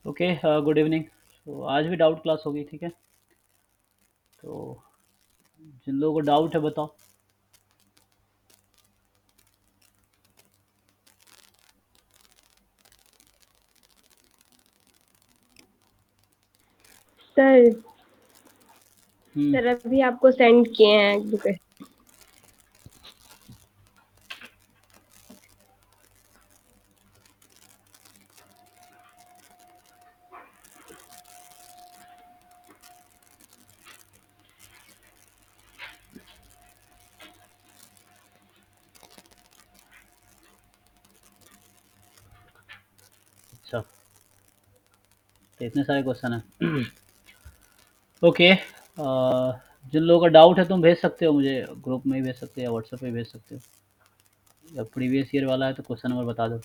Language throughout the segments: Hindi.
Okay, good evening. तो आज भी डाउट क्लास होगी, ठीक है। तो जिन लोगों को डाउट है बताओ। सर हम्म। सर अभी आपको सेंड किए हैं एजुकेशन। अच्छा, तो इतने सारे क्वेश्चन हैं। ओके, जिन लोगों का डाउट है तुम भेज सकते हो मुझे, ग्रुप में ही भेज सकते हो या व्हाट्सएप पे भेज सकते हो। या प्रीवियस ईयर वाला है तो क्वेश्चन नंबर बता दो।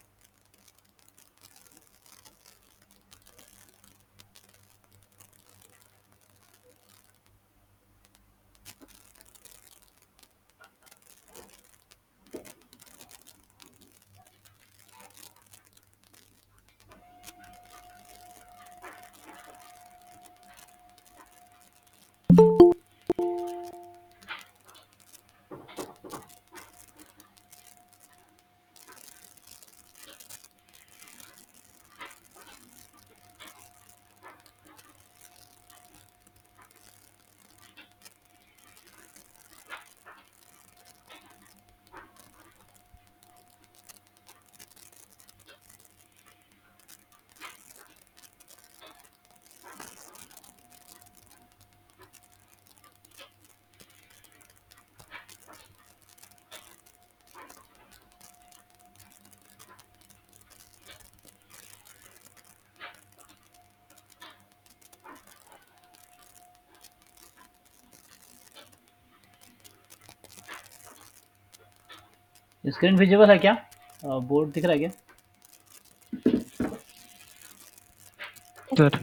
स्क्रीन विजिबल है क्या? बोर्ड दिख रहा है क्या? सर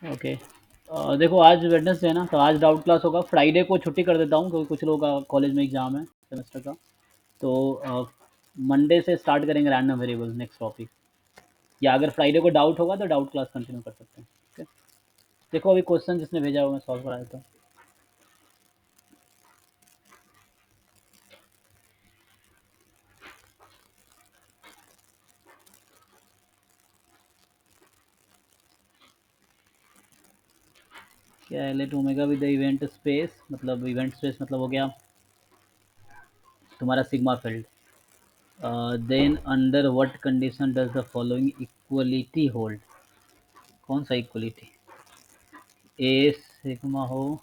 ओके, देखो आज वेडनेसडे है ना, तो आज डाउट क्लास होगा। फ्राइडे को छुट्टी कर देता हूँ क्योंकि कुछ लोगों का कॉलेज में एग्जाम है सेमेस्टर का। तो मंडे से स्टार्ट करेंगे रैंडम वेरिएबल नेक्स्ट टॉपिक। या अगर फ्राइडे को डाउट होगा तो डाउट क्लास कंटिन्यू कर सकते हैं। ठीक है, देखो अभी क्वेश्चन जिसने भेजा हो मैं सॉल्व करा देता हूँ। क्या है, let omega with the event space, मतलब इवेंट स्पेस मतलब हो गया तुम्हारा sigma field. Then under what condition does the following equality hold. कौन सा इक्वलिटी? ए सिग्मा हो,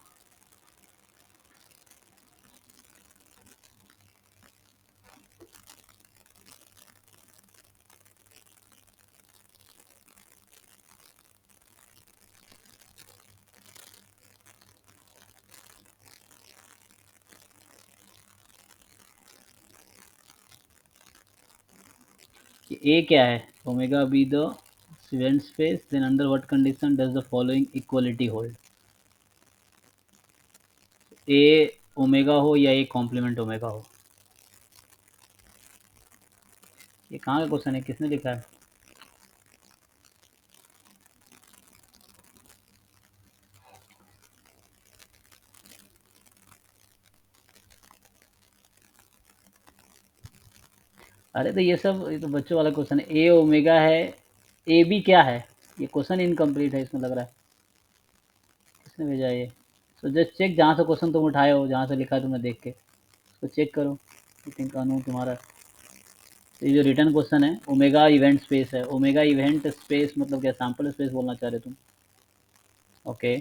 कि ए क्या है, omega be the event space, then under what condition does the following equality hold. A omega हो या ए कॉम्प्लीमेंट ओमेगा हो। ये कहाँ का क्वेश्चन है, किसने लिखा है? अरे तो ये तो बच्चों वाला क्वेश्चन है। ए ओमेगा है, ए बी क्या है? ये क्वेश्चन इनकम्प्लीट है इसमें लग रहा है। किसने भेजा ये? सो जस्ट चेक, जहाँ से क्वेश्चन तुम उठाए हो, जहाँ से लिखा है तुमने देख के उसको चेक करो। आई थिंक अनु तुम्हारा तो ये जो रिटर्न क्वेश्चन है, ओमेगा इवेंट स्पेस है। ओमेगा इवेंट स्पेस मतलब क्या, सैम्पल स्पेस बोलना चाह रहे तुम? Okay,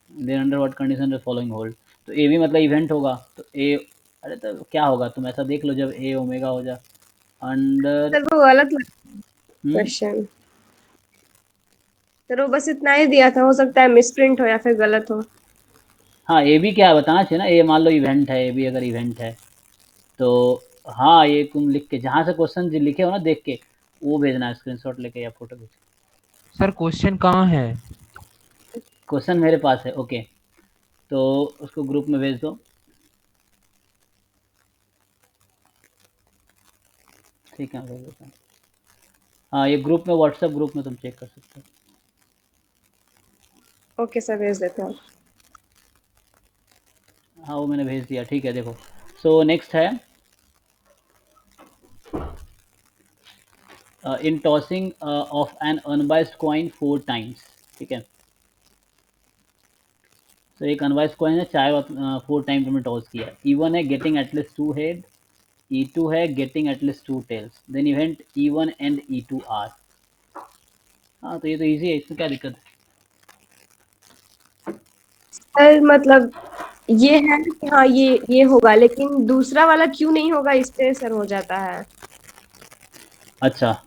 then under what condition the following hold. तो ए भी मतलब इवेंट होगा तो ए, अरे तो क्या होगा, तुम ऐसा देख लो, जब ए ओमेगा हो जा अंडर। सर वो गलत क्वेश्चन। सर वो बस इतना ही दिया था, हो सकता है मिसप्रिंट हो या फिर गलत हो। हाँ, ए भी क्या है बताना चाहिए ना। ए मान लो इवेंट है, ए भी अगर इवेंट है तो हाँ, ये तुम लिख के जहाँ से क्वेश्चन लिखे हो ना देख के वो भेजना है, स्क्रीनशॉट लेके या फोटो खींच के। सर क्वेश्चन कहाँ है? क्वेश्चन मेरे पास है, ओके, तो उसको ग्रुप में भेज दो। ठीक है, भेज देता हूँ। हाँ, ये ग्रुप में, व्हाट्सएप ग्रुप में तुम चेक कर सकते ओके सर, भेज देते हैं। हो। हाँ, वो मैंने भेज दिया, ठीक है, देखो। सो नेक्स्ट है in tossing of an unbiased coin 4 times. ठीक है, तो एक अनबाइस्ड कॉइन है, चाहे 4 टाइम तुमने टॉस किया। E1 है गेटिंग एटलीस्ट 2 हेड, E2 है getting at least 2 tails, then event E1 and E2 are. हाँ, तो ये तो इजी है, इसमें क्या दिक्कत है? सर मतलब ये है ना कि हाँ ये होगा, लेकिन दूसरा वाला क्यों नहीं होगा, इस पे सर हो जाता है। अच्छा,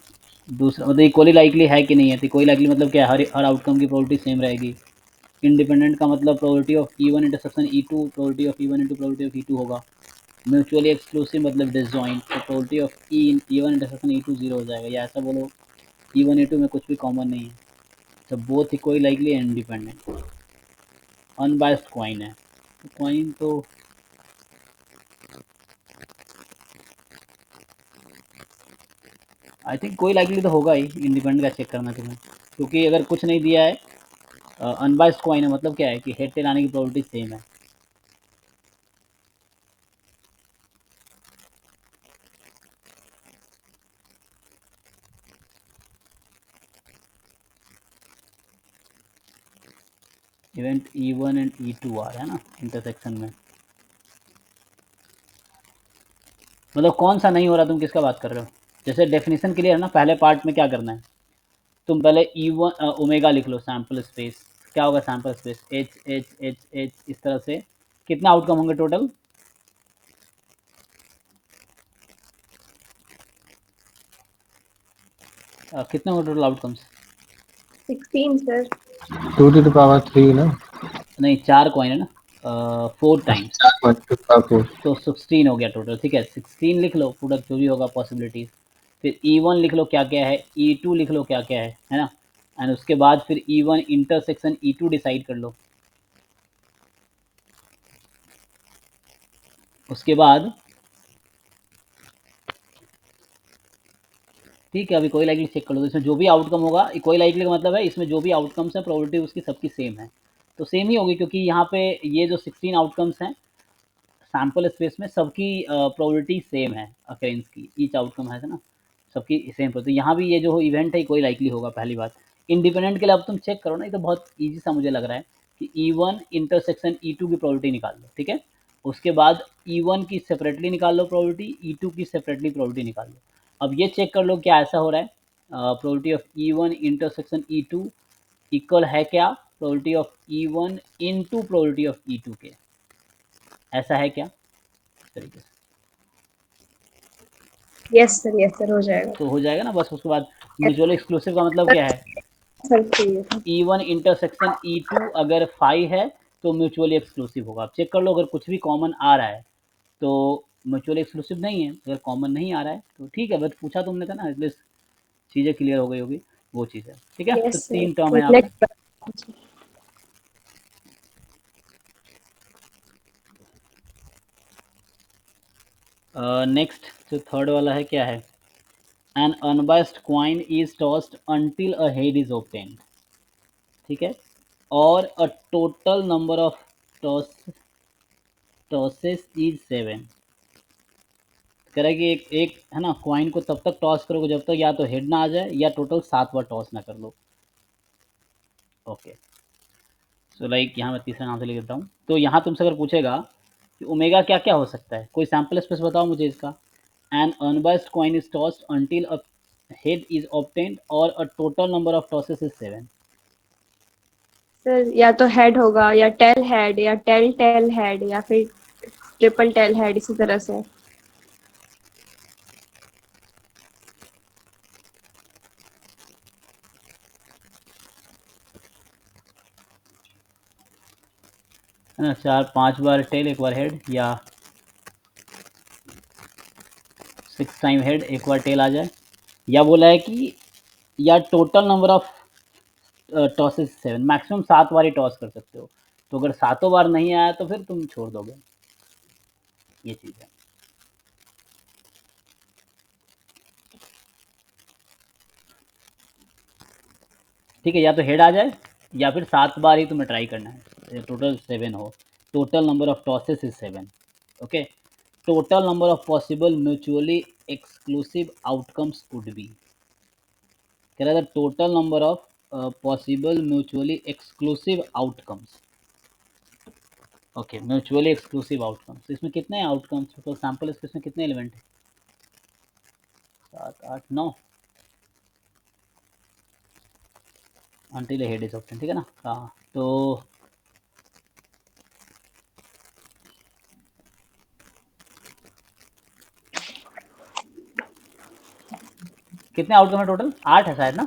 दूसरा मतलब इक्वली लाइकली है कि नहीं है? तो इक्वली लाइकली मतलब क्या है? हर आउटकम की प्रोबेबिलिटी सेम रहेगी। इंडिपेंडेंट का मतलब probability of E1 intersection E2 probability of E1 into probability of E2 होगा। म्यूचुअली एक्सक्लूसिव मतलब डिसजॉइंट, तो probability of E1 intersection E2 zero हो जाएगा, या ऐसा बोलो E1 E2 में कुछ भी कॉमन नहीं है, तो both equally likely and independent. Unbiased coin है, तो कॉइन तो आई थिंक कोई लाइकली तो होगा ही। इंडिपेंडेंट का चेक करना तुम्हें, क्योंकि अगर कुछ नहीं दिया है, अनबायस्ड कॉइन है, मतलब क्या है कि हेड टेल आने की प्रोबेबिलिटी सेम है। इवेंट E1 एंड E2 आ रहा है ना इंटरसेक्शन में, मतलब कौन सा नहीं हो रहा, तुम किसका बात कर रहे हो? जैसे डेफिनेशन क्लियर है ना, पहले पार्ट में क्या करना है, तुम पहले E1 ओमेगा लिख लो, सैम्पल स्पेस क्या होगा, sample space H H H H, इस तरह से कितना आउटकम होंगे टोटल? कितने होंगे total outcomes? 16 sir. 2 to the power 3 ना। नहीं, 4 कॉइन है ना, 4 टाइम्स, 4 तो 16 हो गया टोटल। ठीक है, 16 लिख लो, प्रोडक्ट जो भी होगा पॉसिबिलिटीज। फिर E1 लिख लो क्या क्या है, E2 लिख लो क्या क्या है ना, एंड उसके बाद फिर E1 इंटरसेक्शन E2 डिसाइड कर लो। उसके बाद ठीक है, अभी कोई लाइकली चेक कर लो, तो इसमें जो भी आउटकम होगा, कोई लाइकली का मतलब है इसमें जो भी आउटकम्स है प्रोबेबिलिटी उसकी सबकी सेम है, तो सेम ही होगी, क्योंकि यहाँ पे ये जो 16 आउटकम्स हैं सैम्पल स्पेस में, सबकी प्रोबेबिलिटी सेम है अकेरेंस की, ईच आउटकम है ना, सबकी सेम। तो यहाँ भी ये जो इवेंट है कोई लाइकली होगा, पहली बात। इंडिपेंडेंट के लिए अब तुम चेक करो ना, ये तो बहुत ईजी सा मुझे लग रहा है कि E1 इंटरसेक्शन E2 की प्रोबेबिलिटी निकाल लो। ठीक है, उसके बाद E1 की सेपरेटली निकाल लो प्रोबेबिलिटी, E2 की सेपरेटली प्रोबेबिलिटी निकाल लो। अब ये चेक कर लो क्या ऐसा हो रहा है, probability of E1 intersection E2 equal है क्या probability of E1 into probability of E2 के, ऐसा है क्या? इस तरीके से यस सर हो जाएगा। तो हो जाएगा ना बस। उसके बाद म्यूचुअल एक्सक्लूसिव का मतलब क्या है, सर चाहिए था। E1 इंटरसेक्शन E2 अगर 5 है तो म्यूचुअली एक्सक्लूसिव होगा। आप चेक कर लो, अगर कुछ भी कॉमन आ रहा है तो म्यूचुअली एक्सक्लूसिव नहीं है, अगर कॉमन नहीं आ रहा है तो ठीक है, बस पूछा तुमने था ना, एटलीस्ट चीज़ें क्लियर हो गई होगी, वो चीज़ है। ठीक है, तो यस सर, 3 टर्म है यहाँ पे। नेक्स्ट। नेक्स्ट जो थर्ड वाला है क्या है, an unbiased coin is tossed until a head is obtained। ठीक है, और a total number of tosses is 7। कह रहा है कि एक एक है ना क्वाइन को तब तक टॉस करोगे जब तक या तो हेड ना आ जाए या टोटल 7 बार टॉस ना कर लो। ओके, सो लाइक यहाँ मैं तीसरा नाम से लिख देता हूँ। तो यहाँ तुमसे अगर पूछेगा कि ओमेगा क्या क्या हो सकता है, कोई सैम्पल स्पेस बताओ मुझे इसका। An unbiased coin is tossed until a head is obtained or a total number of tosses is 7। Sir या तो हेड होगा, या टेल हेड, या टेल टेल हेड, या फिर ट्रिपल टेल हेड, इसी तरह से। है ना, 4-5 बार टेल एक बार हेड, या 6 टाइम हेड एक बार टेल आ जाए, या बोला है कि या total number of tosses 7, maximum 7 bar he toss कर सकते हो। तो अगर सातों बार नहीं आया तो फिर तुम छोड़ दोगे, ये चीज़ है। ठीक है, या तो हेड आ जाए या फिर 7 बार ही तुम्हें ट्राई करना है, टोटल 7 हो। Total number of tosses is 7। Okay, total number of possible mutually exclusive outcomes could be, कह रहा था total number of possible mutually exclusive outcomes. Okay, mutually exclusive outcomes, इसमें कितने आउटकम्स, तो सैम्पल इसमें कितने एलिमेंट है? 7 8 9 until head is obtained, ठीक है ना। हाँ, तो कितने आउटकम है टोटल? 8 है शायद ना,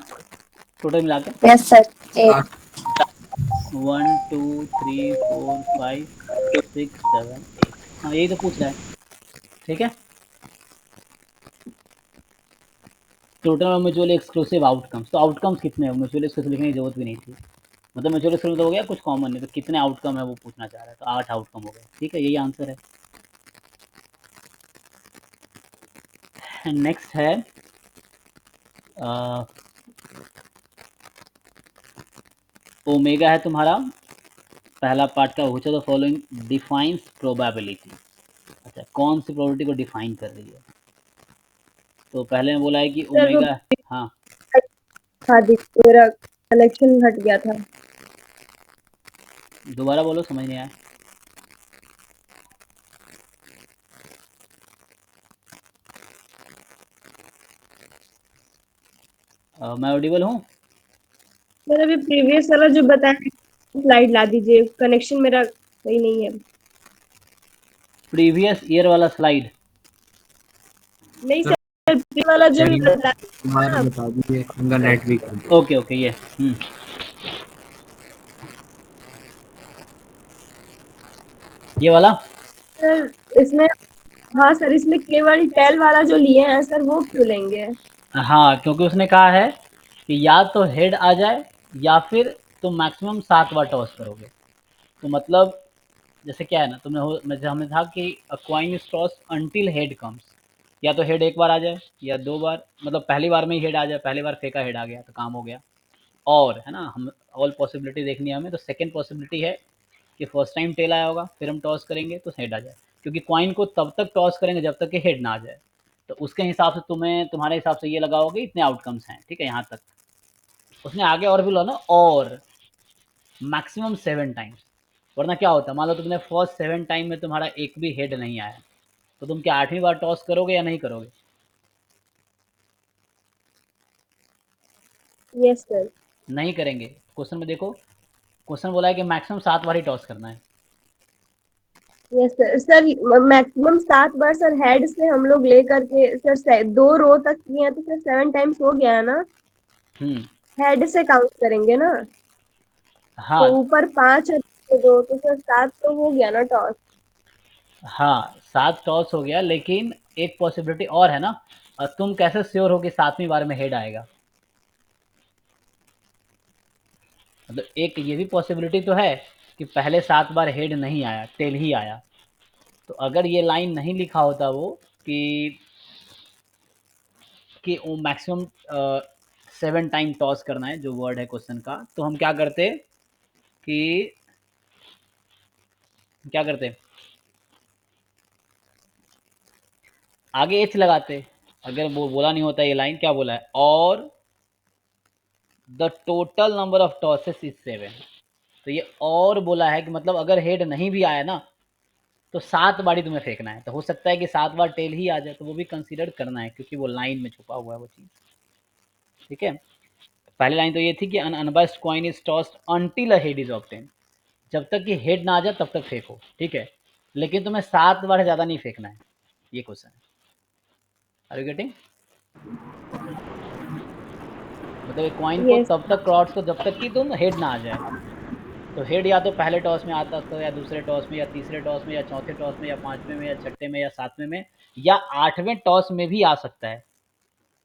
टोटल मिला के। Yes sir, 8। 1 2 3 4 5 6 7 8, हाँ यही तो पूछ रहा है। ठीक है, टोटल म्यूचुअली एक्सक्लूसिव आउटकम्स, तो आउटकम्स कितने हैं? म्यूचुअली एक्सक्लूसिव लिखने की जरूरत भी नहीं थी, मतलब म्यूचुअली एक्सक्लूसिव तो हो गया, कुछ कॉमन नहीं, तो कितने आउटकम है वो पूछना चाह रहा है, तो 8 आउटकम हो गए। ठीक है, यही आंसर है। नेक्स्ट है ओमेगा है तुम्हारा, पहला पार्ट का which of the following defines probability. अच्छा, कौन सी प्रोबेबिलिटी को डिफाइन कर रही है? तो पहले में बोला है कि सर वो ओमेगा, हाँ हाँ देखिए, मेरा कनेक्शन हट गया था। दोबारा बोलो, समझ नहीं आया। मैं ऑडिबल हूँ? मेरा भी प्रीवियस वाला जो बताया स्लाइड ला दीजिए, कनेक्शन मेरा सही नहीं है। प्रीवियस ईयर वाला स्लाइड? नहीं सर, प्रीवियस वाला जो तुम्हारा बता दीजिए, उनका नेट भी कर दो। ओके ओके, ये ये वाला। सर इसमें, हाँ सर, इसमें केवल टेल वाला जो लिए हैं सर, वो क्यों लेंगे? हाँ, क्योंकि उसने कहा है कि या तो हेड आ जाए या फिर तुम मैक्सिमम 7 बार टॉस करोगे। तो मतलब जैसे क्या है ना, तुमने हमने था कि अ coin is toss until head comes, या तो हेड एक बार आ जाए या 2 बार, मतलब पहली बार में ही हेड आ जाए, पहली बार फेंका हेड आ गया तो काम हो गया। और है ना, हम ऑल पॉसिबिलिटी देखनी है हमें, तो सेकंड पॉसिबिलिटी है कि फर्स्ट टाइम टेल आया होगा, फिर हम टॉस करेंगे तो हेड आ जाए, क्योंकि कॉइन को तब तक टॉस करेंगे जब तक कि हेड ना आ जाए। तो उसके हिसाब से तुम्हारे हिसाब से ये लगा होगा इतने आउटकम्स हैं। ठीक है, यहाँ तक। उसने आगे और भी बोला ना, और मैक्सिमम 7 टाइम्स, वरना क्या होता है, मान लो तुमने फर्स्ट 7 टाइम में तुम्हारा एक भी हेड नहीं आया, तो तुम क्या 8वीं बार टॉस करोगे या नहीं करोगे? Yes sir. नहीं करेंगे। क्वेश्चन में देखो, क्वेश्चन बोला है कि मैक्सिमम 7 बार ही टॉस करना है। यस सर, सर मैक्सिमम 7 बार सर, हेड से हम लोग ले करके सर 2 रो तक किए हैं तो सर 7 टाइम्स हो गया है ना। हम्म, हेड से काउंट करेंगे ना, तो हाँ ऊपर 5 है, 2 तो सर 7 तो हो गया ना टॉस। हाँ, 7 टॉस हो गया, लेकिन एक पॉसिबिलिटी और है ना, तुम कैसे श्योर हो कि 7वीं बार में हेड आएगा? मतलब एक ये भी पॉसिबिलिटी तो है कि पहले 7 बार हेड नहीं आया, टेल ही आया। तो अगर ये लाइन नहीं लिखा होता वो कि वो मैक्सिमम 7 टाइम टॉस करना है, जो वर्ड है क्वेश्चन का, तो हम कि क्या करते, आगे एच लगाते। अगर वो बोला नहीं होता, ये लाइन क्या बोला है, और the total number of tosses is 7। तो ये और बोला है कि मतलब अगर हेड नहीं भी आया ना, तो 7 बार ही तुम्हें फेंकना है। तो हो सकता है कि 7 बार टेल ही आ जाए, तो वो भी कंसीडर करना है, क्योंकि वो लाइन में छुपा हुआ है वो चीज़। ठीक है, पहली लाइन तो ये थी कि an unbiased coin is tossed until a head is obtain, जब तक कि हेड ना आ जाए तब तक फेंको। ठीक है, लेकिन तुम्हें 7 बार ज़्यादा नहीं फेंकना है, ये क्वेश्चन है। Are you getting? मतलब एक कॉइन को यस। तब तक क्रॉड्स को जब तक कि तुम हेड ना आ जाए। तो हेड या तो पहले टॉस में आता था, या दूसरे टॉस में, या तीसरे टॉस में, या चौथे टॉस में, या 5वें में, या छठे में, या 7वें में, या 8वें टॉस में भी आ सकता है।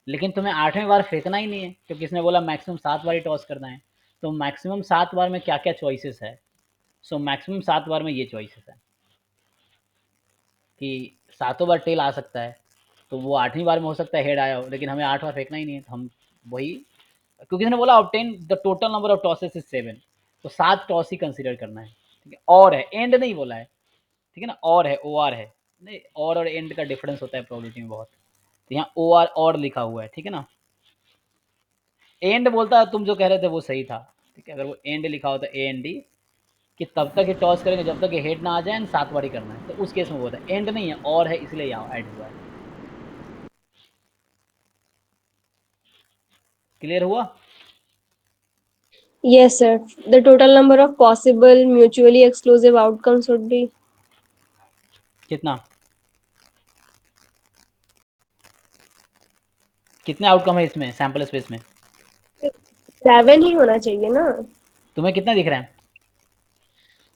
लेकिन तुम्हें 8वें बार फेंकना ही नहीं है, क्योंकि इसने बोला मैक्सिमम 7 बार ही टॉस करना है। तो मैक्सिमम 7 बार में क्या क्या चॉइसेस है? सो मैक्सिमम 7 बार में ये चॉइसेस है कि 7 बार टेल आ सकता है, तो वो 8वीं बार में हो सकता है हेड आया हो, लेकिन हमें 8 बार फेंकना ही नहीं है, तो हम वही, क्योंकि इसने बोला obtain the total number of tosses is 7, तो 7 टॉस ही कंसिडर करना है, ठीक है। और है, एंड नहीं बोला है, ठीक है ना, और है, ओ आर है, नहीं और एंड का डिफरेंस होता है प्रोबेबिलिटी में बहुत, तो यहाँ ओ आर और लिखा हुआ है, ठीक है ना। एंड बोलता है, तुम जो कह रहे थे वो सही था, ठीक है, अगर वो एंड लिखा होता ए एन डी कि तब तक ये टॉस करेंगे जब तक ये हेड ना आ जाए एंड 7 बार ही करना है, तो उस केस में वो होता है, एंड नहीं है और है, इसलिए यहाँ ऐड हुआ है। क्लियर हुआ? Yes, sir. The total number of possible mutually exclusive outcomes would be कितना, कितने आउटकम है इसमें सैंपल स्पेस में? 7 ही होना चाहिए ना तुम्हें कितना दिख रहा है?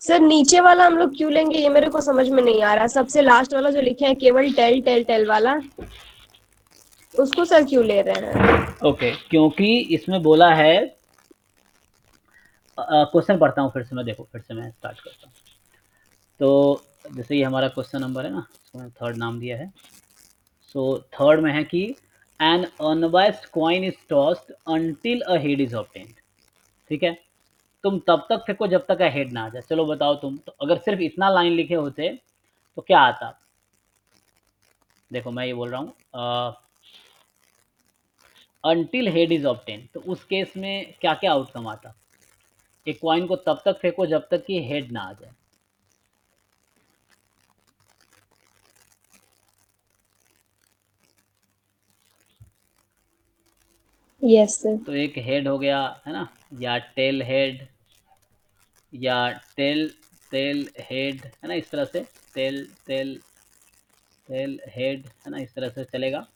सर। नीचे वाला हम लोग क्यों लेंगे, ये मेरे को समझ में नहीं आ रहा। सबसे लास्ट वाला जो लिखे हैं केवल टेल टेल टेल वाला, उसको सर क्यों ले रहे हैं? ओके, क्योंकि इसमें बोला है, क्वेश्चन पढ़ता हूँ फिर से मैं, देखो फिर से मैं स्टार्ट करता हूँ। तो जैसे ये हमारा क्वेश्चन नंबर है ना, इसको मैंने थर्ड नाम दिया है। सो थर्ड में है कि N unbiased coin is tossed until a head is obtained, ठीक है। तुम तब तक फेंको जब तक हेड ना आ जाए। चलो बताओ तुम, तो अगर सिर्फ इतना लाइन लिखे होते तो क्या आता? देखो मैं ये बोल रहा हूँ अंटिल हेड इज ऑब्टेन, तो उस केस में क्या क्या आउटकम आता? एक कॉइन को तब तक फेंको जब तक कि हेड ना आ जाए। Yes sir. तो एक हेड हो गया है ना, या टेल हेड, या टेल टेल हेड, है ना, इस तरह से टेल टेल टेल हेड, है ना, इस तरह से चलेगा।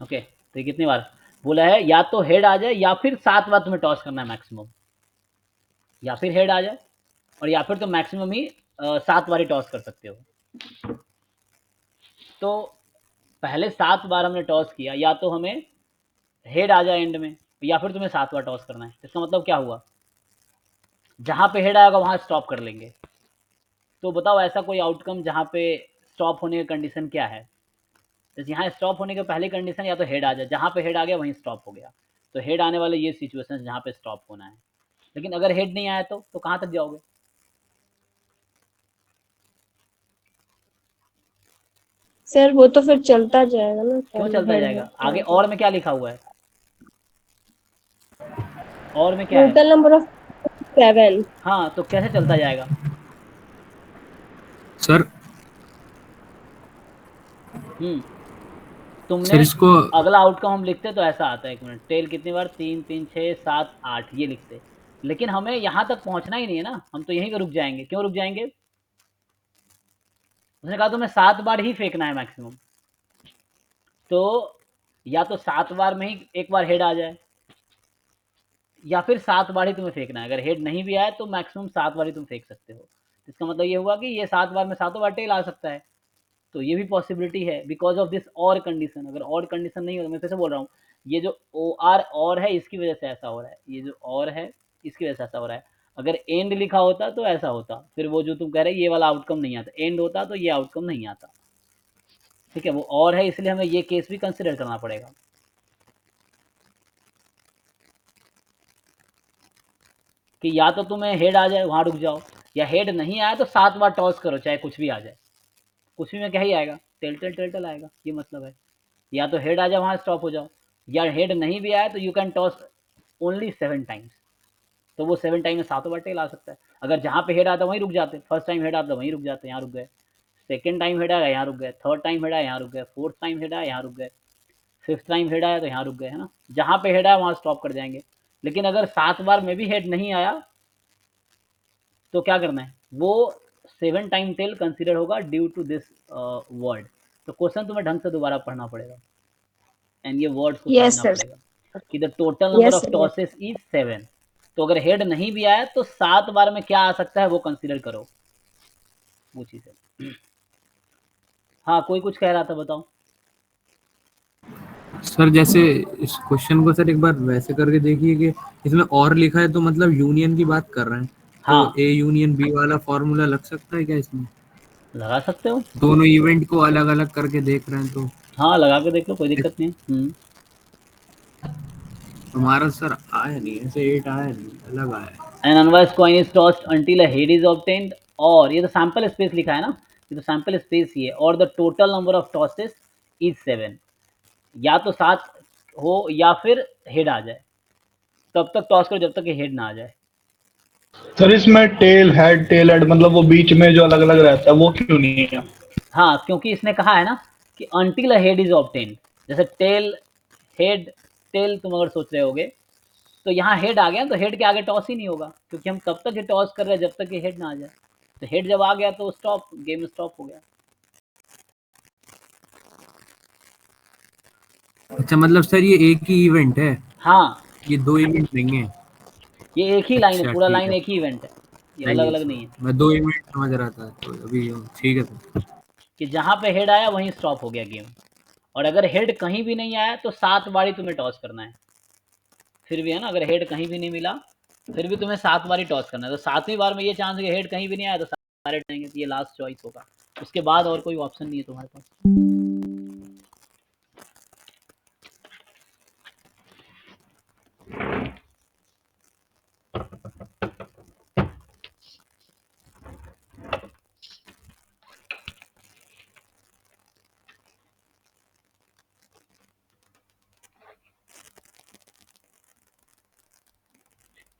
ओके, तो ये कितनी बार बोला है? या तो हेड आ जाए या फिर 7 बार तुम्हें टॉस करना है मैक्सिमम, या फिर हेड आ जाए और या फिर तो मैक्सिमम ही 7 बार ही टॉस कर सकते हो। तो पहले 7 बार हमने टॉस किया, या तो हमें हेड आ जाए एंड में, या फिर तुम्हें 7 बार टॉस करना है। इसका मतलब क्या हुआ? जहां पे हेड आएगा वहां स्टॉप कर लेंगे। तो बताओ ऐसा कोई आउटकम जहां पे स्टॉप होने की कंडीशन क्या है? जैसे यहाँ स्टॉप होने के पहले कंडीशन या तो हेड आ जाए, जहां पे हेड आ गया वहीं स्टॉप हो गया, तो हेड आने वाले ये सिचुएशन जहां पे स्टॉप होना है। लेकिन अगर हेड नहीं आया तो कहां तक जाओगे? सर वो तो फिर चलता जाएगा ना क्यों सर, चलता हेड जाएगा? आगे हेड। और में क्या लिखा हुआ है? और में क्या है? Total number of 7। हाँ, तो कैसे चलता जाएगा? सर तुमने सर इसको अगला आउटकम हम लिखते तो ऐसा आता है, एक मिनट, टेल कितनी बार, 3 3 6 7 8 ये लिखते। लेकिन हमें यहाँ तक पहुँचना ही नहीं है ना, हम तो यहीं पे रुक जाएंगे। क्यों रुक जाएंगे? उसने कहा तुम्हें 7 बार ही फेंकना है मैक्सिमम, तो या तो 7 बार में ही एक बार हेड आ जाए, या फिर 7 बार ही तुम्हें फेंकना है। अगर हेड नहीं भी आए तो मैक्सिमम 7 बार ही तुम फेंक सकते हो। इसका मतलब ये हुआ कि ये 7 बार में 7 बार टेल आ सकता है, तो ये भी पॉसिबिलिटी है बिकॉज ऑफ दिस और कंडीशन। अगर और कंडीशन नहीं हो तो मैं फिर से बोल रहा हूँ, ये जो ओ आर और है इसकी वजह से ऐसा हो रहा है, ये जो और है इसकी वजह से ऐसा हो रहा है। अगर एंड लिखा होता तो ऐसा होता, फिर वो जो तुम कह रहे ये वाला आउटकम नहीं आता। एंड होता तो ये आउटकम नहीं आता, ठीक है। वो और है इसलिए हमें ये केस भी कंसिडर करना पड़ेगा कि या तो तुम्हें हेड आ जाए वहां रुक जाओ, या हेड नहीं आया तो 7 बार टॉस करो चाहे कुछ भी आ जाए। कुछ भी में क्या ही आएगा? टेल टेल टेल टेल आएगा, ये मतलब है। या तो हेड आ जाए वहां स्टॉप हो जाओ, या हेड नहीं भी आया तो you can toss only 7 times, तो वो 7 टाइम में 7 बार टेल आ सकता है। अगर जहाँ पे हेड आता वहीं रुक जाते, फर्स्ट टाइम हेड आता वहीं रुक जाते, यहाँ रुक गए। सेकेंड टाइम हेड आया यहाँ रुक गए, थर्ड टाइम हेड आया यहाँ रुक गए, फोर्थ टाइम हेड आया यहाँ रुक गए, फिफ्थ टाइम हेड आया तो यहाँ रुक गए, है ना। जहाँ पे हेड आया वहाँ स्टॉप कर जाएंगे। लेकिन अगर 7 बार में भी हेड नहीं आया तो क्या करना है? वो 7 टाइम टेल कंसिडर होगा ड्यू टू दिस वर्ड। तो क्वेश्चन तुम्हें ढंग से दोबारा पढ़ना पड़ेगा एंड ये वर्ड्स को यस समझना सर। पड़ेगा कि the total number yes of sir. Yes. Tosses is 7। तो अगर हेड नहीं भी आया तो 7 बार में क्या आ सकता है वो कंसिडर करो, वो चीज़ है। हाँ, कोई कुछ कह रहा था, बताओ। सर जैसे इस क्वेश्चन को सर एक बार वैसे करके देखिए कि इसमें और लिखा है तो मतलब यूनियन की बात कर रहे हैं, तो हाँ ए यूनियन बी वाला फॉर्मूला लग सकता है क्या इसमें? लगा सकते हो। दोनों इवेंट को अलग अलग करके देख रहे हैं तो हाँ लगा के देख लो, कोई दिक्कत नहीं है। हमारा सर आया नहीं, ऐसे 8 आया नहीं, अलग आया है। An unwise coin is tossed until a head is obtained, और ये तो सैंपल स्पेस लिखा है ना, ये तो सैंपल स्पेस ही है, और the total number of tosses is 7, या तो 7 हो या फिर हेड आ जाए, तब तक टॉस करो जब तक ये हेड ना आ जाए। सर इसमें टेल हेड मतलब वो बीच में जो अलग अलग रहता है वो क्यों नहीं है? हाँ क्योंकि इसने कहा है ना कि until a head is obtained, जैसे टेल हेड टेल तुम अगर सोच रहे होगे तो यहाँ हेड आ गया तो हेड के आगे टॉस ही नहीं होगा, क्योंकि हम तब तक ये टॉस कर रहे हैं जब तक ये हेड ना आ जाए। तो हेड जब आ गया तो स्टॉप, गेम स्टॉप हो गया। अच्छा मतलब सर ये एक ही इवेंट है, हाँ ये 2 इवेंट नहीं है? ये एक ही लाइन है, अच्छा पूरा ठीक लाइन है, एक ही इवेंट है, ये सही अलग है अलग सर, नहीं है। मैं 2 इवेंट समझ रहा था तो अभी ठीक है सर। कि जहाँ पे हेड आया वहीं स्टॉप हो गया गेम, और अगर हेड कहीं भी नहीं आया तो 7 बारी तुम्हें टॉस करना है। फिर भी है ना, अगर हेड कहीं भी नहीं मिला फिर भी तुम्हें 7 बारी टॉस करना है, तो 7वीं बार में ये चांस है कि हेड कहीं भी नहीं आया तो सारे जाएंगे, तो ये लास्ट चॉइस होगा, उसके बाद और कोई ऑप्शन नहीं है तुम्हारे पास।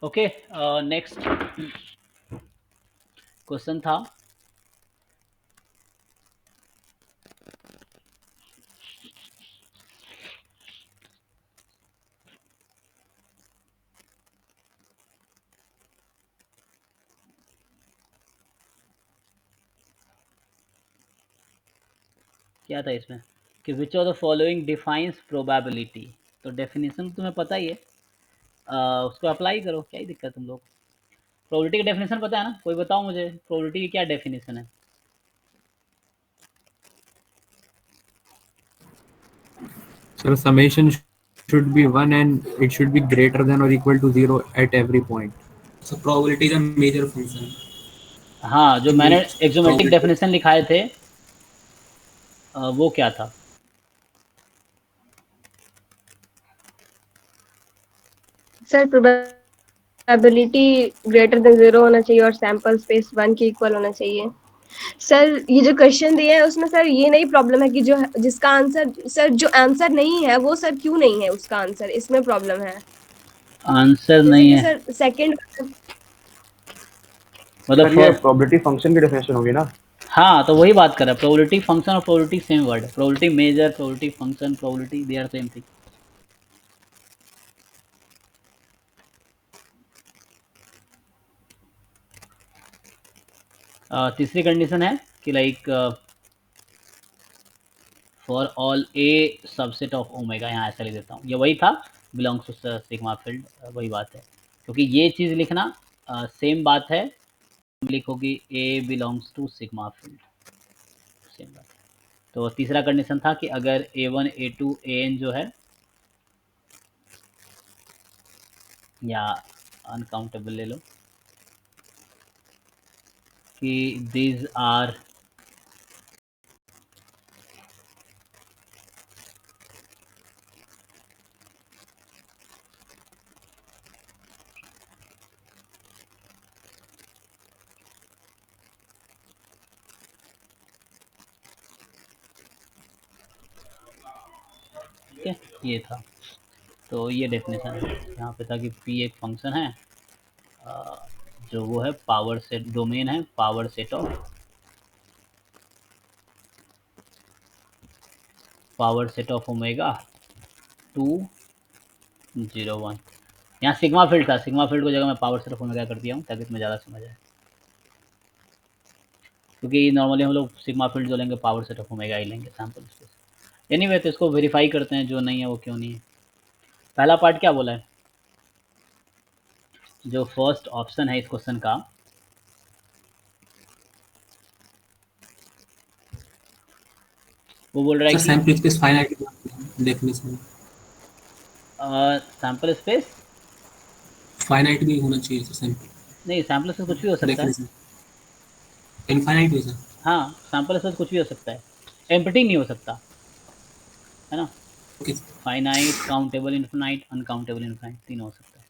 ओके नेक्स्ट क्वेश्चन था क्या था इसमें कि which of the following defines probability. तो डेफिनेशन तुम्हें पता ही है, उसको अप्लाई करो, क्या ही दिक्कत तुम लोग। प्रोबेबिलिटी की डेफिनेशन पता है ना, कोई बताओ मुझे प्रोबेबिलिटी की क्या डेफिनेशन है। Sir summation should be 1 and it should be greater than or equal to 0 at every point. So probability is a major function. हाँ जो The मैंने most एक्सोमेटिक probability. डेफिनेशन लिखाए थे वो क्या था। सर प्रोबेबिलिटी ग्रेटर देन 0 होना चाहिए और सैंपल स्पेस 1 के इक्वल होना चाहिए। सर ये जो क्वेश्चन दिया है उसमें सर ये नहीं प्रॉब्लम है कि जो जिसका आंसर सर जो आंसर नहीं है वो सर क्यों नहीं है उसका आंसर, इसमें प्रॉब्लम है। आंसर जैसे नहीं कि है सर सेकंड मतलब सर ये प्रोबेबिलिटी फंक्शन की डेफिनेशन होगी ना? हाँ तो वही बात कर रहा है, प्रोबेबिलिटी फंक्शन और प्रोबेबिलिटी सेम वर्ड है, probability measure, probability function, probability they are same thing. तीसरी कंडीशन है कि like for all A subset of omega, यहाँ ऐसा लिख देता हूँ, ये वही था बिलोंग्स टू सिग्मा फील्ड, वही बात है, क्योंकि ये चीज़ लिखना सेम बात है, लिखोगी A belongs to sigma field, same बात है। तो तीसरा कंडीशन था कि अगर A1 A2 AN जो है या अनकाउंटेबल ले लो कि दीज आर ठीक है, ये था। तो ये डेफिनेशन है यहाँ पे था कि P एक फंक्शन है जो वो है पावर सेट, डोमेन है पावर सेट ऑफ ओमेगा 2 0 1। यहाँ सिग्मा फील्ड था, सिग्मा फील्ड को जगह मैं पावर सेट ऑफ ओमेगा कर दिया हूँ ताकि तुम्हें ज़्यादा समझ आए, क्योंकि नॉर्मली हम लोग सिग्मा फील्ड जो लेंगे पावर सेट ऑफ ओमेगा ही लेंगे सैम्पल स्पेस। एनीवे तो इसको वेरीफाई करते हैं, जो नहीं है वो क्यों नहीं है। पहला पार्ट क्या बोला है, जो फर्स्ट ऑप्शन है इस क्वेश्चन का, वो बोल रहा है Sir, कि sample space finite definition. Sample space finite भी होना चाहिए सर सैंपल नहीं, सैंपल स्पेस कुछ भी हो सकता है। डेफिनेशन इनफाइनाइट भी सर। हाँ, सैंपल स्पेस कुछ भी हो सकता है, एम्प्टी नहीं हो सकता, है ना। Okay finite, countable infinite, uncountable infinite, तीन हो सकता है।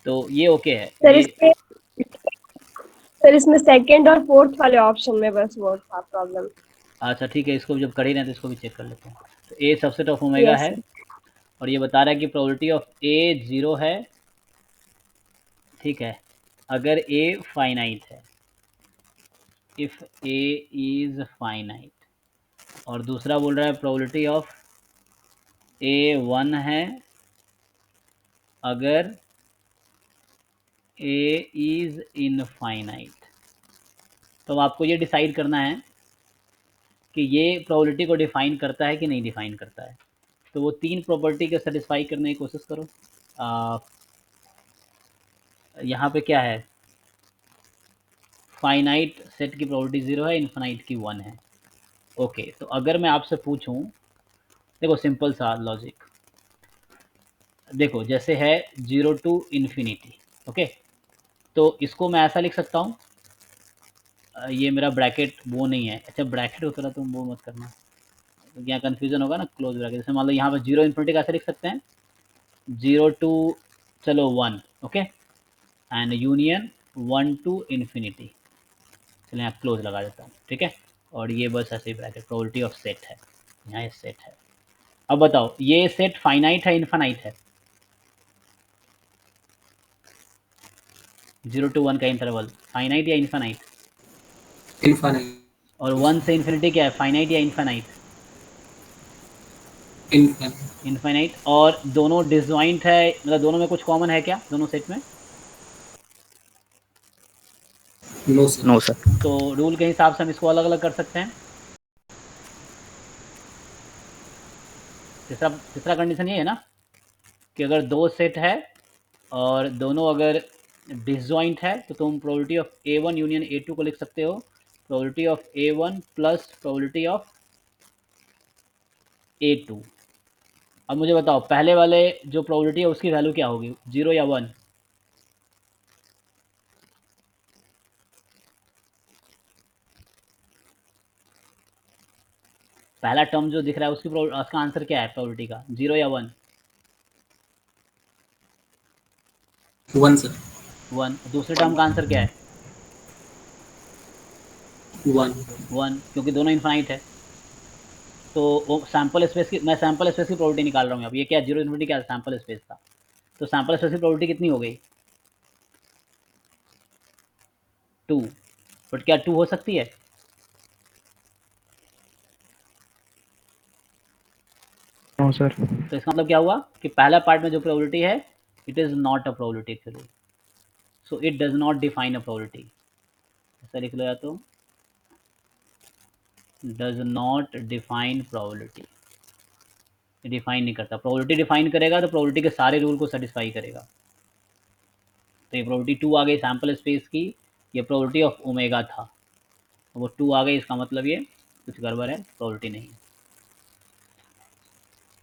तो ये ओके है सर ये। इसमें सेकंड और फोर्थ वाले ऑप्शन में बस वो था प्रॉब्लम। अच्छा ठीक है, इसको जब कर ही रहे हैं तो इसको भी चेक कर लेते हैं। तो ए सबसेट ऑफ ओमेगा यस है सर। और ये बता रहा है कि प्रोबेबिलिटी ऑफ ए 0 है, ठीक है, अगर ए फाइनाइट है, इफ ए इज फाइनाइट। और दूसरा बोल रहा है प्रोबेबिलिटी ऑफ ए 1 है अगर ए इज इनफाइनाइट। तो आपको ये डिसाइड करना है कि ये प्रोबेबिलिटी को डिफाइन करता है कि नहीं डिफाइन करता है। तो वो तीन प्रॉपर्टी को सेटिस्फाई करने की कोशिश करो। यहाँ पे क्या है, फाइनाइट सेट की प्रोबेबिलिटी 0 है, इनफाइनाइट की 1 है। ओके, तो अगर मैं आपसे पूछूं, देखो सिंपल सा लॉजिक, देखो जैसे है 0 टू इन्फिनिटी, ओके, तो इसको मैं ऐसा लिख सकता हूँ, ये मेरा ब्रैकेट वो नहीं है, अच्छा ब्रैकेट होता रहा तुम वो मत करना, तो यहाँ कन्फ्यूजन होगा ना, क्लोज ब्रैकेट। जैसे मान लो यहाँ पर 0 इन्फिनिटी कैसे लिख सकते हैं, 0 टू चलो 1, okay, and union 1 to infinity, चलो यहाँ क्लोज लगा देता हूँ, ठीक है। और ये बस ऐसे ही ब्रैकेट, प्रोबेबिलिटी ऑफ सेट है, यहाँ ये सेट है। अब बताओ ये सेट फाइनाइट है इनफाइनाइट है, 0 टू 1 का इंटरवल फाइनाइट या इनफाइनाइट, इनफाइनाइट और 1 से इन्फिनिटी क्या है, फाइनाइट या इनफाइनाइट, इनफाइनाइट इनफाइनाइट। और दोनों डिसजॉइंट है, मतलब दोनों में कुछ कॉमन है क्या दोनों सेट में, नो सर। No sir. तो रूल के हिसाब से हम इसको अलग अलग कर सकते हैं। तीसरा तीसरा कंडीशन ये है ना कि अगर दो सेट है और दोनों अगर डिसजॉइंट है तो तुम probability of A1 union A2 को लिख सकते हो, probability of A1 plus probability of A2। अब मुझे बताओ पहले वाले जो प्रोबेबिलिटी है उसकी वैल्यू क्या होगी, 0 या 1, पहला टर्म जो दिख रहा है उसका आंसर क्या है प्रोबेबिलिटी का, 0 या 1, 1 सर। 1। दूसरे टर्म का आंसर क्या है, 1 1, क्योंकि दोनों इनफाइनाइट है। तो सैंपल स्पेस की, मैं सैंपल स्पेस की प्रोबेबिलिटी निकाल रहा हूँ अब, ये क्या 0 इन्फिनिटी क्या सैंपल स्पेस था, तो सैंपल स्पेस की प्रोबेबिलिटी कितनी हो गई, 2। बट क्या 2 हो सकती है, नो सर। तो इसका मतलब क्या हुआ कि पहला पार्ट में जो प्रोबेबिलिटी है it is not a probability actually, so it does not define a probability, ऐसा लिख लो या तो does not define probability, define नहीं करता। प्रोबेबिलिटी डिफाइन करेगा तो प्रोबेबिलिटी के सारे रूल को सेटिस्फाई करेगा। तो ये प्रोबेबिलिटी 2 आ गई सैंपल स्पेस की, ये प्रोबेबिलिटी ऑफ ओमेगा था, वो 2 आ गई, इसका मतलब ये कुछ गड़बड़ है, प्रोबेबिलिटी नहीं है।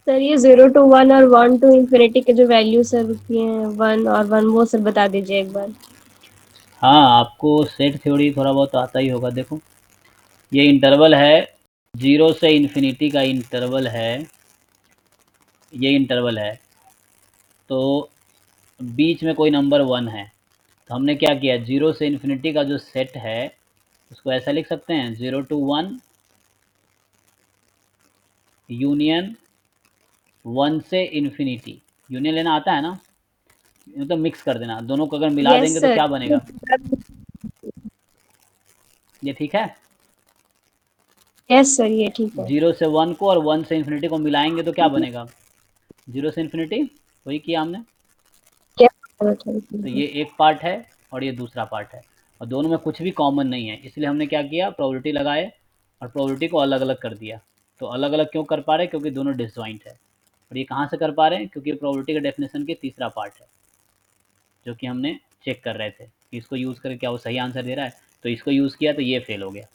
सर ये 0 टू 1 और 1 टू इन्फिनिटी के जो वैल्यू सर रुकी हैं 1 और 1 वो सर बता दीजिए एक बार। हाँ, आपको सेट थ्योरी थोड़ा बहुत आता ही होगा। देखो ये इंटरवल है 0 से इन्फिनिटी का इंटरवल है, ये इंटरवल है, तो बीच में कोई नंबर 1 है, तो हमने क्या किया 0 से इन्फिनिटी का जो सेट है उसको ऐसा लिख सकते हैं 0 टू 1 यूनियन 1 से इन्फिनिटी, यूनियन लेना आता है ना, मतलब मिक्स कर देना, दोनों को अगर मिला यस देंगे तो सर। क्या बनेगा, ये ठीक है। यस सर ये ठीक है। 0 से 1 को और 1 से इन्फिनिटी को मिलाएंगे तो क्या बनेगा, 0 से इन्फिनिटी, वही किया हमने। तो ये एक पार्ट है और ये दूसरा पार्ट है, और दोनों में कुछ भी कॉमन नहीं है, इसलिए हमने क्या किया प्रोबेबिलिटी लगाए और प्रोबेबिलिटी को अलग अलग कर दिया। तो अलग अलग क्यों कर पा रहे हैं, क्योंकि दोनों डिसजॉइंट है। और ये कहाँ से कर पा रहे हैं, क्योंकि प्रोबेबिलिटी के डेफिनेशन के तीसरा पार्ट है जो कि हमने चेक कर रहे थे कि इसको यूज़ करके क्या वो सही आंसर दे रहा है, तो इसको यूज़ किया तो ये फेल हो गया।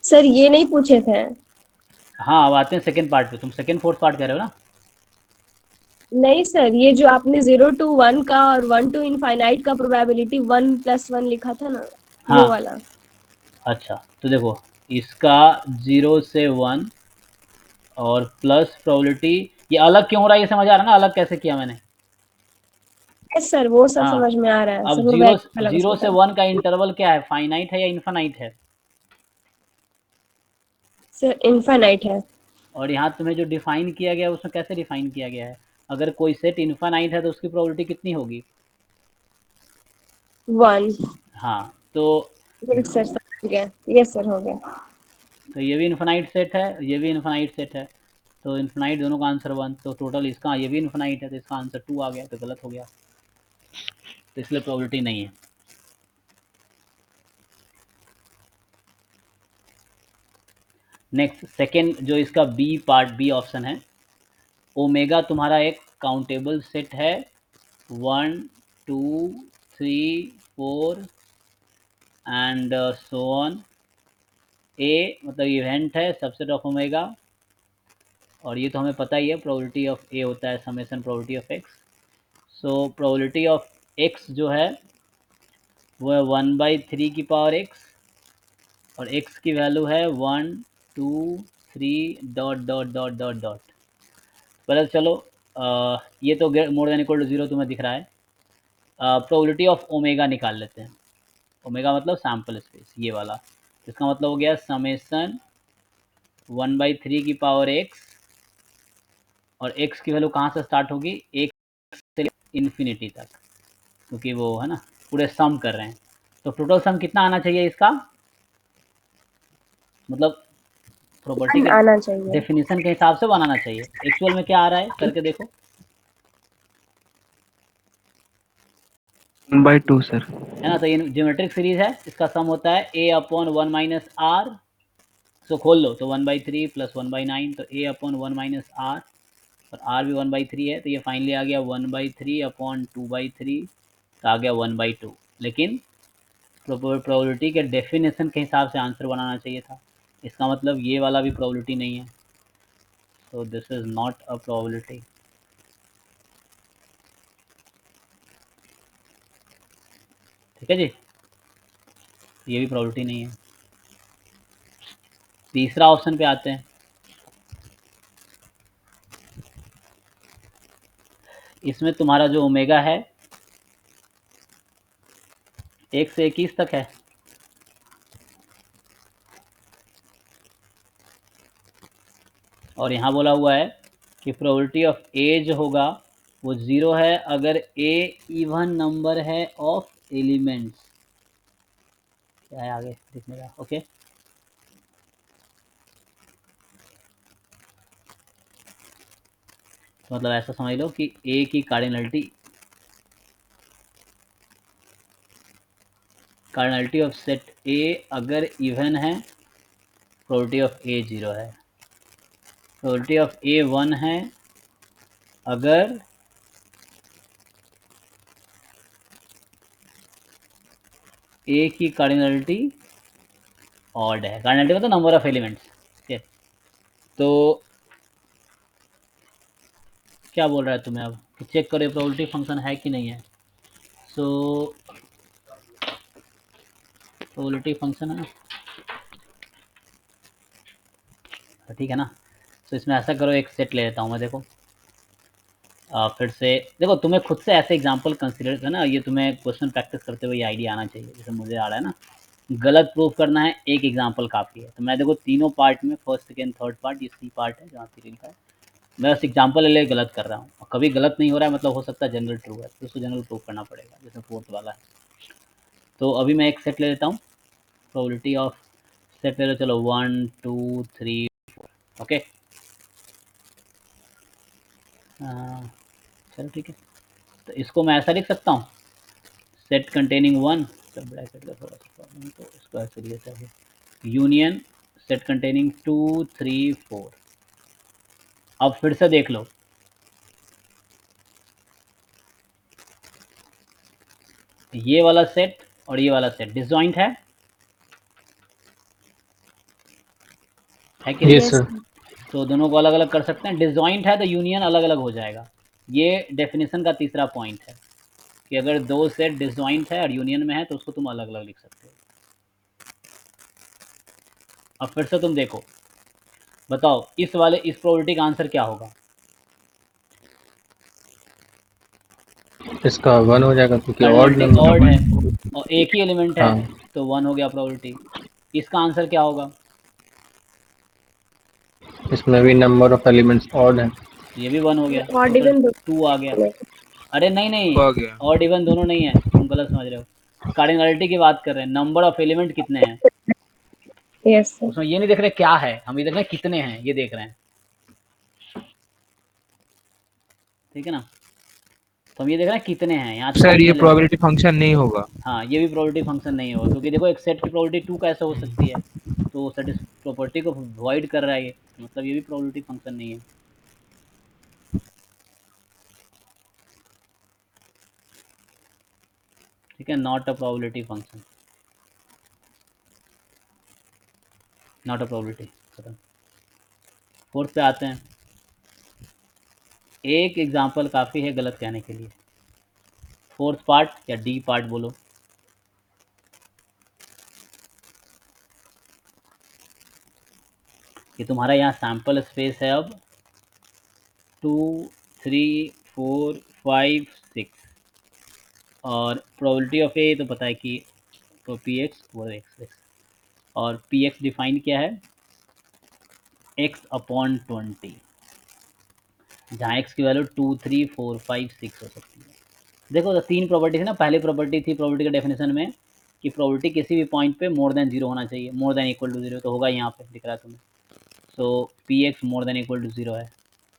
सर ये नहीं पूछे थे। हाँ अब आते हैं सेकंड पार्ट पे। तुम सेकंड फोर्थ पार्ट कह रहे हो ना? नहीं सर, ये जो आपने 0 to 1 का और 1 to इनफाइनाइट का प्रोबेबिलिटी 1+1 लिखा था ना, हाँ। वो वाला। अच्छा तो देखो, इसका 0 से 1 और प्लस प्रोबेबिलिटी, ये अलग क्यों हो रहा है ये समझ आ रहा है ना, अलग कैसे किया मैंने? यस सर, वो सब हाँ। समझ में आ रहा है अब सर, वो जीरो वैल्यू अलग जीरो से से था। 1 का इंटरवल क्या है, फाइनाइट है या इन्फानाइट है? सर इनफाइनाइट है। और यहाँ तुम्हें जो डिफाइन किया गया है उसमें कैसे डिफाइन किया गया है? अगर कोई सेट इन्फानाइट है तो उसकी प्रोबेबिलिटी कितनी होगी? 1। हाँ तो यस सर, समझ गया। यस सर, हो गया। ये भी इन्फानाइट सेट है, ये भी इन्फानाइट सेट है, तो इन्फानाइट दोनों का आंसर 1, तो टोटल इसका ये भी इन्फानाइट है तो इसका आंसर 2 आ गया, तो गलत हो गया, तो इसलिए प्रोबेबिलिटी नहीं है। नेक्स्ट सेकेंड जो इसका बी पार्ट, बी ऑप्शन है, ओमेगा तुम्हारा एक काउंटेबल सेट है, 1 2 3 4 एंड सो ऑन। ए मतलब इवेंट है, सबसेट ऑफ ओमेगा, और ये तो हमें पता ही है, प्रोबेबिलिटी ऑफ ए होता है summation probability of x. So probability of x जो है वो है 1/3 की पावर एक्स, और एक्स की वैल्यू है 1 2 3 dot dot dot dot dot. पहले चलो ये तो मोर देन इक्वल टू 0 तुम्हें दिख रहा है, प्रोबेबिलिटी ऑफ ओमेगा निकाल लेते हैं। ओमेगा मतलब सैम्पल स्पेस, ये वाला, इसका मतलब हो गया समेशन 1/3 की पावर एक्स, और एक्स की वैल्यू कहाँ से स्टार्ट होगी, एक से इन्फिनिटी तक, क्योंकि वो है ना पूरे सम कर रहे हैं, तो टोटल सम कितना आना चाहिए इसका, मतलब प्रॉपर्टी 1 के आना चाहिए। डेफिनेशन के हिसाब से बनाना चाहिए। एक्चुअल में क्या आ रहा है करके देखो। 1/2 सर। है ना, तो ये ज्योमेट्रिक सीरीज है, इसका सम होता है a अपॉन 1 माइनस आर। सो खोल लो तो 1/3 प्लस 1/9, तो a अपॉन 1 माइनस आर, और r भी 1/3 है, तो ये फाइनली आ गया 1/3 अपॉन 2/3, तो आ गया 1/2। लेकिन प्रोबेबिलिटी के डेफिनेशन के हिसाब से आंसर बनाना चाहिए था, इसका मतलब ये वाला भी प्रोबेबिलिटी नहीं है, so this is not a probability। ठीक है जी, ये भी प्रोबेबिलिटी नहीं है। तीसरा ऑप्शन पे आते हैं, इसमें तुम्हारा जो ओमेगा है 1 से 21 तक है, और यहाँ बोला हुआ है कि प्रोबेबिलिटी ऑफ ए जो होगा वो 0 है अगर ए इवन नंबर है ऑफ एलिमेंट्स। क्या है आगे दिखने का, ओके। तो मतलब ऐसा समझ लो कि ए की कार्डिनलिटी ऑफ सेट ए अगर इवन है, प्रोबेबिलिटी ऑफ ए 0 है, प्रोबेबिलिटी ऑफ ए 1 है अगर ए की कार्डिनलिटी ऑड है। कार्डिनलिटी मतलब नंबर ऑफ एलिमेंट्स, ठीक है। तो क्या बोल रहा है तुम्हें अब कि चेक करो प्रोबेबिलिटी फंक्शन है कि नहीं है। सो प्रोबेबिलिटी फंक्शन है, ठीक है ना। तो इसमें ऐसा करो, एक सेट ले लेता हूँ मैं, देखो फिर से देखो, तुम्हें खुद से ऐसे एग्जांपल कंसीडर करना, ये तुम्हें क्वेश्चन प्रैक्टिस करते हुए ये आइडिया आना चाहिए, जैसे मुझे आ रहा है ना, गलत प्रूफ करना है एक एग्जांपल काफ़ी है। तो मैं देखो तीनों पार्ट में, फर्स्ट सेकेंड थर्ड पार्ट, ये सी पार्ट है जहाँ सी लिखा है, मैं बस एग्जांपल ले गलत कर रहा हूँ, और कभी गलत नहीं हो रहा है मतलब हो सकता है जनरल ट्रू है, तो उसको जनरल प्रूफ करना पड़ेगा, जैसे फोर्थ वाला है। तो अभी मैं एक सेट ले लेता हूँ, प्रोबेबिलिटी ऑफ सेट ले लो, चलो 1 2 3 4, ओके। चलो ठीक है, तो इसको मैं ऐसा लिख सकता हूँ, सेट कंटेनिंग 1, सब ब्रैकेट का थोड़ा सा प्रॉब्लम, तो इसको ऐसे लिया चाहिए, यूनियन सेट कंटेनिंग 2 3 4। अब फिर से देख लो, ये वाला सेट और ये वाला सेट डिसजॉइंट है कि नहीं? Yes sir. तो दोनों को अलग अलग कर सकते हैं। डिसजॉइंट है तो यूनियन अलग अलग हो जाएगा। ये डेफिनेशन का तीसरा पॉइंट है कि अगर दो सेट डिसजॉइंट है और यूनियन में है तो उसको तुम अलग अलग लिख सकते हो। अब फिर से तुम देखो, बताओ इस प्रोबेबिलिटी का आंसर क्या होगा? इसका 1 हो जाएगा क्योंकि ऑड प्रोबेबिलिटी नंबर ऑड है और एक ही एलिमेंट है, हाँ तो 1 हो गया प्रोबेबिलिटी। इसका आंसर क्या होगा? इसमें भी नंबर ऑफ एलिमेंट्स ऑड है। ये भी 1 हो गया, और टोटल इवन 2 आ गया। अरे नहीं नहीं, आ गया। ऑड इवन दोनों नहीं है, तुम गलत समझ रहे हो। कार्डिनलिटी की बात कर रहे हैं, नंबर ऑफ एलिमेंट कितने हैं। Yes sir. उसमें ये नहीं देख रहे क्या है, हम ये देख रहे हैं कितने हैं, ये देख रहे हैं। ठीक है ना, तो हम ये देख रहे हैं कितने हैं यहाँ। सर ये प्रोबेबिलिटी फंक्शन नहीं होगा। हाँ, ये भी प्रोबेबिलिटी फंक्शन नहीं होगा, क्योंकि देखो एक सेट की प्रोबेबिलिटी 2 कैसे हो सकती है, तो सेट प्रॉपर्टी को वॉइड कर रहा है ये, मतलब ये भी प्रोबेबिलिटी फंक्शन नहीं है। ठीक है, not a probability function, not a probability. खत्म। फोर्थ पे आते हैं। एक एग्जांपल काफ़ी है गलत कहने के लिए। फोर्थ पार्ट या डी पार्ट बोलो। कि तुम्हारा यहाँ सैंपल स्पेस है अब 2 3 4 5 6 और प्रोबेबिलिटी ऑफ ए तो पता है कि तो पी एक्स वो एक्स, और पी एक्स डिफाइन क्या है, एक्स अपॉन 20, जहाँ एक्स की वैल्यू 2 3 4 5 6 हो सकती है। देखो तो तीन प्रॉपर्टी थी ना, पहली प्रॉपर्टी थी प्रोबेबिलिटी के डेफिनेशन में कि प्रोबेबिलिटी किसी भी पॉइंट पे मोर देन जीरो होना चाहिए, more than equal to zero, तो होगा यहाँ पे दिख रहा है तुम्हें। So P X more than equal to zero है,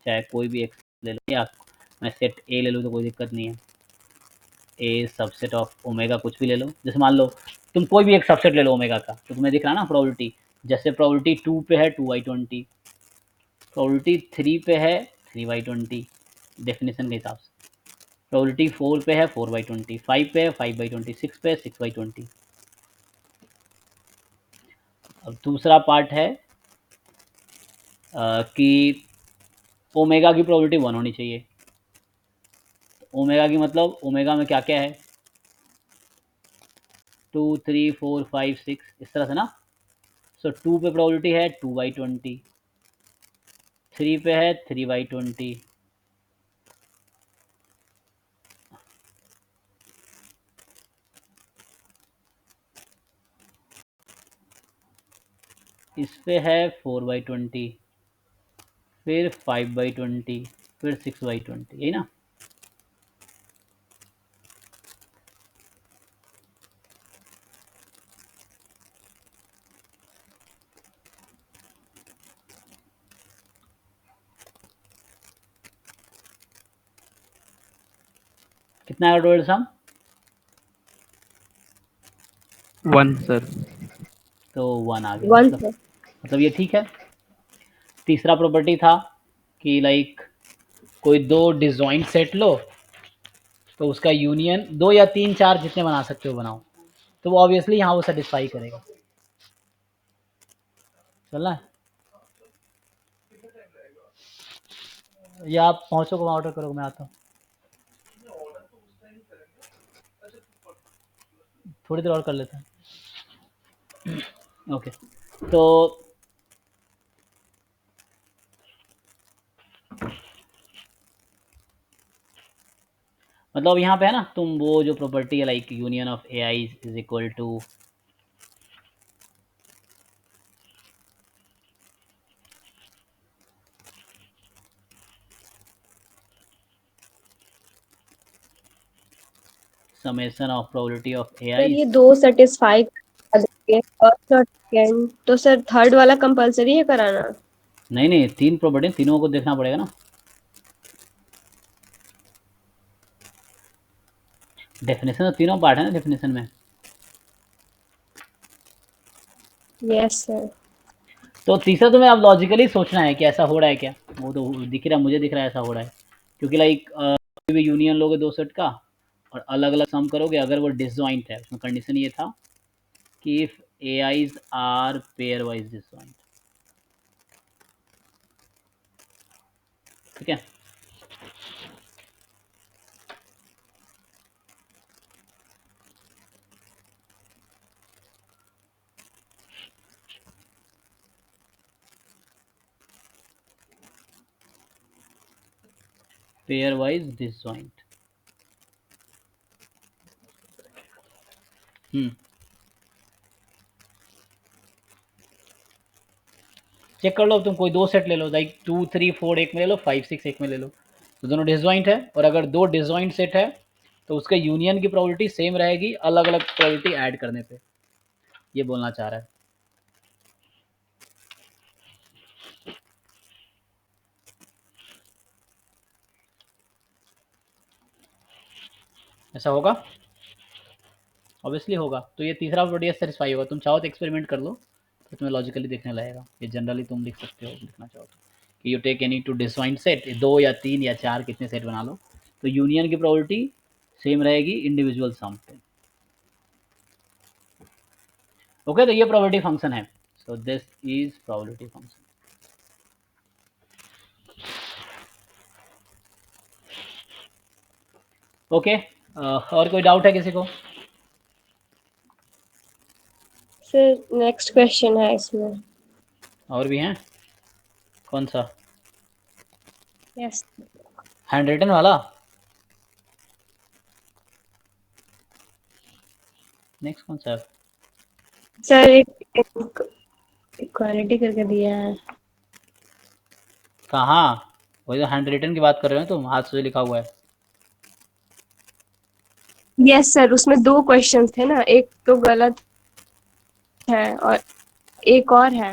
चाहे कोई भी एक्स ले लो, या मैं सेट ए ले लूँ तो कोई दिक्कत नहीं है। ए सबसेट ऑफ ओमेगा कुछ भी ले लो, जैसे मान लो तुम कोई भी एक सबसेट ले लो ओमेगा का, तो तुम्हें दिख रहा है ना प्रोबेबिलिटी, जैसे प्रोबेबिलिटी 2 पे है 2/20, प्रोबेबिलिटी 3 पे है 3/20 डेफिनेशन के हिसाब से, प्रोबेबिलिटी 4 पे है 4/20, 5 पे है 5/20, 6 पे है 6/20। अब दूसरा पार्ट है कि ओमेगा की प्रोबेबिलिटी 1 होनी चाहिए। ओमेगा की मतलब ओमेगा में क्या क्या है, 2 3 4 5 6 इस तरह से ना। सो 2 पे प्रोबेबिलिटी है 2/20, 3 पे है 3/20, इस पे है 4/20, फिर 5/20, फिर 6/20, यही ना। कितना है टोटल सम? 1 सर। तो 1 आ गया, 1 सर। मतलब ये ठीक है। तीसरा प्रॉपर्टी था कि लाइक कोई दो डिसजॉइंट सेट लो, तो उसका यूनियन 2 या 3 4 जितने बना सकते हो बनाओ, तो वो ऑब्वियसली यहाँ वो सेटिस्फाई करेगा। चलना है या आप पहुँचो को ऑर्डर करो, मैं आता हूँ, थोड़ी देर और कर लेते हैं। ओके, तो मतलब यहाँ पे है ना, तुम वो जो प्रॉपर्टी है like union of A i is equal to summation of probability of A sir i. ये दो सेटिस्फाई फर्स्ट और सेकंड, तो सर थर्ड वाला कंपलसरी है कराना? नहीं नहीं, तीन प्रॉपर्टी, तीनों को देखना पड़ेगा ना। डेफिनेशन तो तीनों पार्ट है ना डेफिनेशन में। Yes sir. तो तीसरा तुम्हें अब लॉजिकली सोचना है कि ऐसा हो रहा है क्या, वो तो दिख रहा है, मुझे दिख रहा है ऐसा हो रहा है, क्योंकि लाइक कोई भी यूनियन लोगे दो सेट का और अलग अलग सम करोगे, अगर वो डिसजॉइंट है, उसमें कंडीशन ये था कि if A i's are pairwise disjoint, ठीक है। Pair wise disjoint. चेक कर लो, अब तुम कोई दो सेट ले लो, लाइक 2 3 4 एक में ले लो, 5 6 एक में ले लो, तो दोनों डिसजॉइंट है। और अगर दो डिसजॉइंट सेट है तो उसका यूनियन की प्रोबेबिलिटी सेम रहेगी अलग अलग प्रोबेबिलिटी ऐड करने पे, ये बोलना चाह रहा है। ऐसा होगा, ऑब्वियसली होगा। तो ये तीसरा प्रोबेबिलिटी सेटिस्फाई होगा। तुम चाहो तो एक्सपेरिमेंट कर लो, तो तुम्हें लॉजिकली देखने लगेगा। ये जनरली तुम लिख सकते हो, लिखना चाहो तो, कि you take any two disjoint set, 2 या 3 या 4 कितने सेट बना लो, तो यूनियन की प्रोबेबिलिटी सेम रहेगी इंडिविजुअल सम पे। ओके, तो ये प्रोबेबिलिटी फंक्शन है। So this is probability function. Okay, और कोई डाउट है किसी को? सर नेक्स्ट क्वेश्चन है इसमें। और भी हैं? कौन सा? यस। हैंड रिटन वाला? नेक्स्ट कौन सा है? सर इक्वालिटी करके दिया है। कहाँ? वही तो हैंड रिटन की बात कर रहे हो तुम, हाथ से लिखा हुआ है। यस सर, उसमें दो क्वेश्चंस थे ना, एक तो गलत है और एक और है।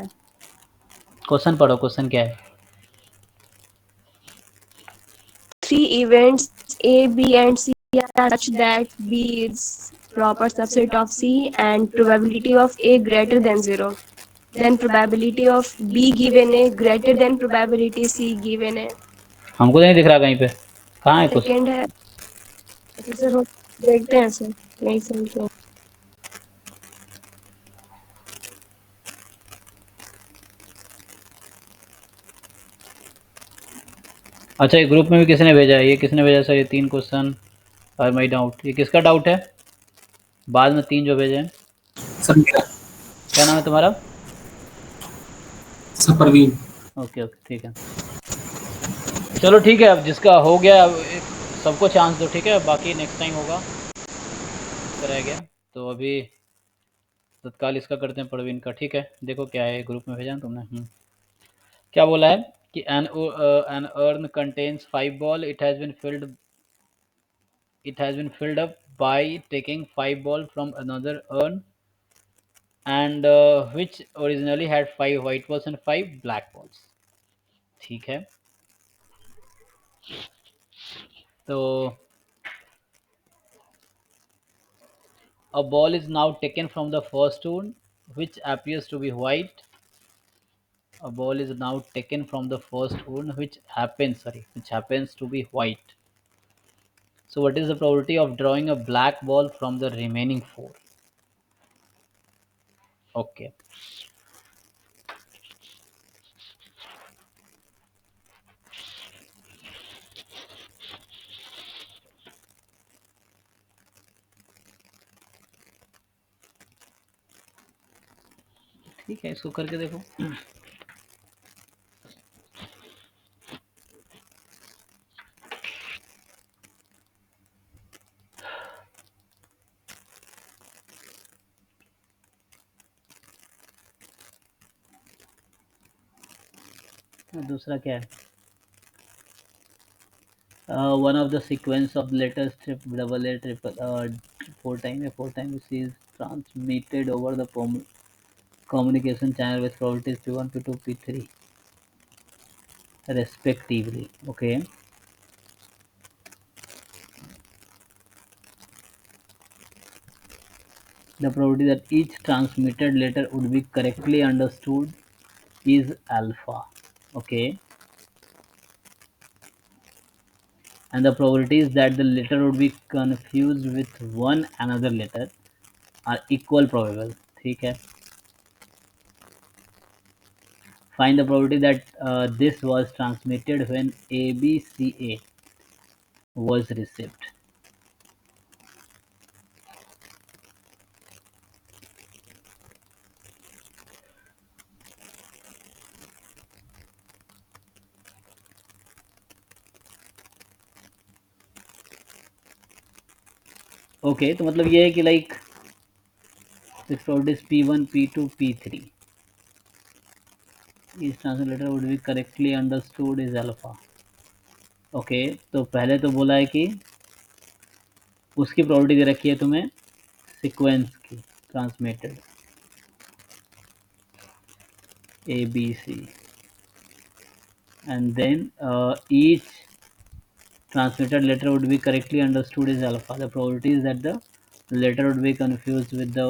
क्वेश्चन पढ़ो, क्वेश्चन क्या है? 3 events A, B and C are such that B is proper subset of C and probability of A greater than 0. Then probability of B given A greater than probability C given A. हमको तो नहीं दिख रहा कहीं पे, कहाँ है क्वेश्चन? सेकेंड है सर, देखते हैं सर, नहीं समझते हैं। अच्छा, ये ग्रुप में भी किसी ने भेजा है, ये किसने भेजा सर? ये 3 क्वेश्चन और माई डाउट, ये किसका डाउट है? बाद में 3 जो भेजे हैं। सर मेरा। क्या नाम है तुम्हारा? सर परवीन। ओके ओके, ठीक है। चलो ठीक है, अब जिसका हो गया अब सबको चांस दो, ठीक है? बाकी नेक्स्ट टाइम होगा, इसका रह गया तो अभी तत्काल इसका करते हैं परवीन का, ठीक है? देखो क्या है, ग्रुप में भेजा है तुमने। क्या बोला है कि an urn contains 5 ball, it has been filled up by taking 5 ball from another urn, and which originally had 5 white balls and 5 black balls, ठीक है? तो a ball is now taken from the first urn which appears to be white. A ball is now taken from the first urn which happens to be white. So what is the probability of drawing a black ball from the remaining 4? Okay. ठीक है, इसको करके देखो। दूसरा क्या है? One of the sequence of letters double A triple 4 times is transmitted over the communication channel with probabilities P1 P2 P3 respectively. Okay. The probability that each transmitted letter would be correctly understood is alpha. Okay. And the probabilities that the letter would be confused with one another letter are equal probable. ठीक है? Find the probability that this was transmitted when ABCA was received. Okay तो मतलब ये है कि like this probability is P1, P2, P3. Each translator would be correctly understood is alpha. Okay तो पहले तो बोला है कि उसकी प्रोबेबिलिटी दे रखी है तुम्हें सीक्वेंस की transmitted ABC and then each transmitted letter would be correctly understood is alpha. The probability is that the letter would be confused with the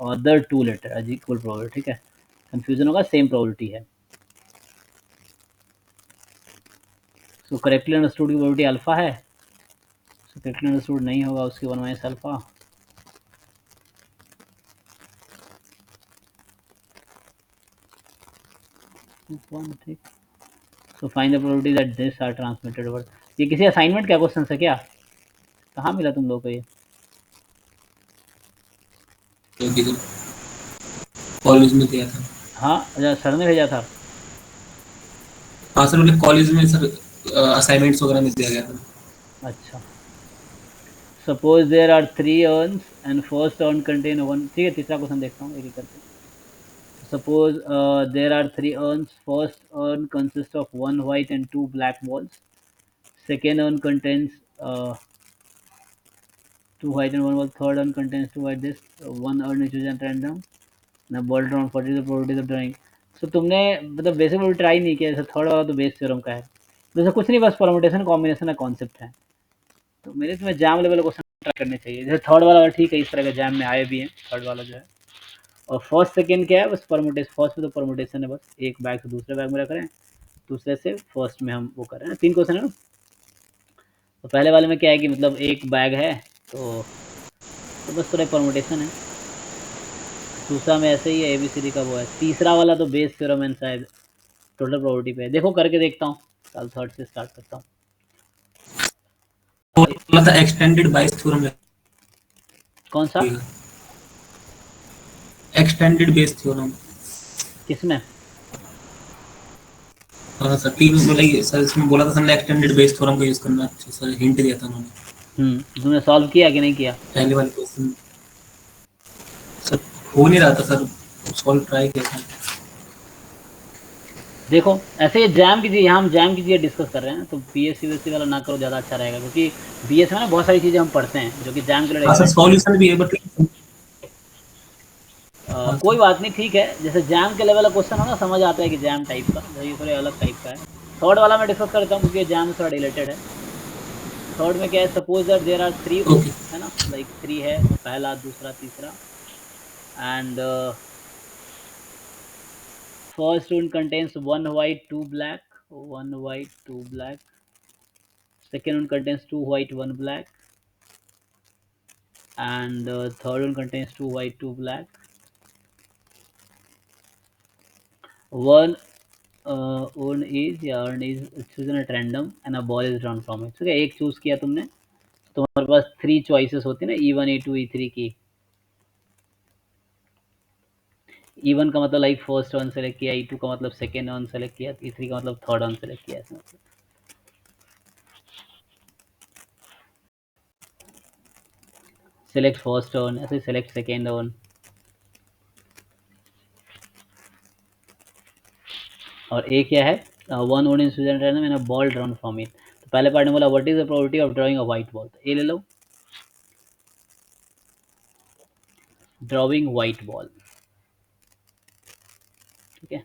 other two letter as equal probability. ठीक है, कंफ्यूजन होगा, सेम प्रोबेबिलिटी है. सो करेक्टली अंडरस्टूड की प्रोबेबिलिटी अल्फा है. सो करेक्टली अंडरस्टूड नहीं होगा उसकी 1 minus alpha. So find the probability that this are transmitted word. ये किसी असाइनमेंट का क्वेश्चन है क्या? कहाँ मिला तुम लोग को ये? कॉलेज में दिया था. हाँ अच्छा, सर ने भेजा था. हाँ सर, मुझे कॉलेज में सर असाइनमेंट्स वगैरह में दिया गया था. अच्छा, suppose there are 3 urns and first urn contain 1. ठीक है, तीसरा क्वेश्चन देखता हूँ एक एक करके. Suppose there are 3 urns. First urn consists of 1 white and 2 black balls. Second urn contains 2 white and 1 ball. Third urn contains 2 white. This one urn is chosen at random. Now ball drawn. What is the probability of drawing? So तुमने मतलब बेसिक प्रोबेबिलिटी ट्राई नहीं किया. जैसे थर्ड वाला तो बेस थ्योरम का है. जैसे कुछ नहीं, बस परमुटेशन कॉम्बिनेशन का कॉन्सेप्ट है. तो मेरे तुम्हें जैम लेवल क्वेश्चन ट्राई करने चाहिए. जैसे थर्ड वाला ठीक है, इस तरह का जैम में आए भी हैं. थर्ड वाला जो है, और फर्स्ट सेकंड क्या है, बस परमुटेशन. फर्स्ट में तो परमुटेशन है, बस एक बैग से दूसरे बैग में रख रहे हैं, दूसरे से फर्स्ट में हम वो कर रहे हैं. 3 क्वेश्चन है ना. तो पहले वाले में क्या है कि मतलब एक बैग है तो बस पूरा परमुटेशन है. दूसरा में ऐसे ही है, ABCD का वो है. तीसरा वाला तो बेस थ्योरम एंड शायद टोटल प्रोबेबिलिटी पे है. देखो करके देखता हूँ, कल थर्ड से स्टार्ट करता हूँ. मतलब एक्सटेंडेड बाइस थ्योरम है. कौन सा? Extended Bayes theorem. किसमें? हाँ सर, 3 में लाइक सर इसमें बोला था सर ने एक्सटेंडेड बेस थ्योरम का यूज करना. अच्छा सर, हिंट दिया था उन्होंने. तुमने सॉल्व किया कि नहीं किया? पहले वाले क्वेश्चन सर हो नहीं रहा था सर, सॉल्व ट्राई किया था. देखो ऐसे ये जैम कीजिए, यहाँ हम जैम कीजिए डिस्कस कर रहे हैं. तो BSc वाला ना करो, ज़्यादा अच्छा रहेगा, क्योंकि BS में ना बहुत सारी चीज़ें हम पढ़ते हैं जो कि जैम के लिए. हाँ सर, सॉल्यूशन भी है बट कोई बात नहीं, ठीक है. जैसे जैम के लेवल का क्वेश्चन हो ना, समझ आता है कि जैम टाइप का, ये थोड़े अलग टाइप का है. थर्ड वाला मैं डिस्कस करता हूँ क्योंकि जैम थोड़ा रिलेटेड है. थर्ड में क्या है, सपोज दैट देयर आर 3 है ना, लाइक 3 है, पहला दूसरा तीसरा. And first one contains 1 white 2 black. 1 white 2 black. Second one contains 2 white 1 black. And third one contains 2 white 2 black. One urn is chosen at random and a ball is drawn from it. ठीक है, एक चूज किया तुमने, तुम्हारे पास 3 चॉइसेस होती है ना, E1 E2 E3 की. E1 का मतलब लाइक फर्स्ट अर्न सेलेक्ट किया, E2 का मतलब सेकेंड अर्न सेलेक्ट किया, E3 का मतलब थर्ड अर्न सेलेक्ट किया. ऐसा मतलब सेलेक्ट फर्स्ट अर्न, ऐसे सेलेक्ट सेकेंड अर्न. और ए क्या है, वन ओन इंसिडेंट है ना, मैंने बॉल ड्रॉन फ्रॉम इट. तो पहले पार्ट में बोला what is the probability of drawing a white ball. तो ए ले लो, ड्राइंग व्हाइट बॉल. ठीक है,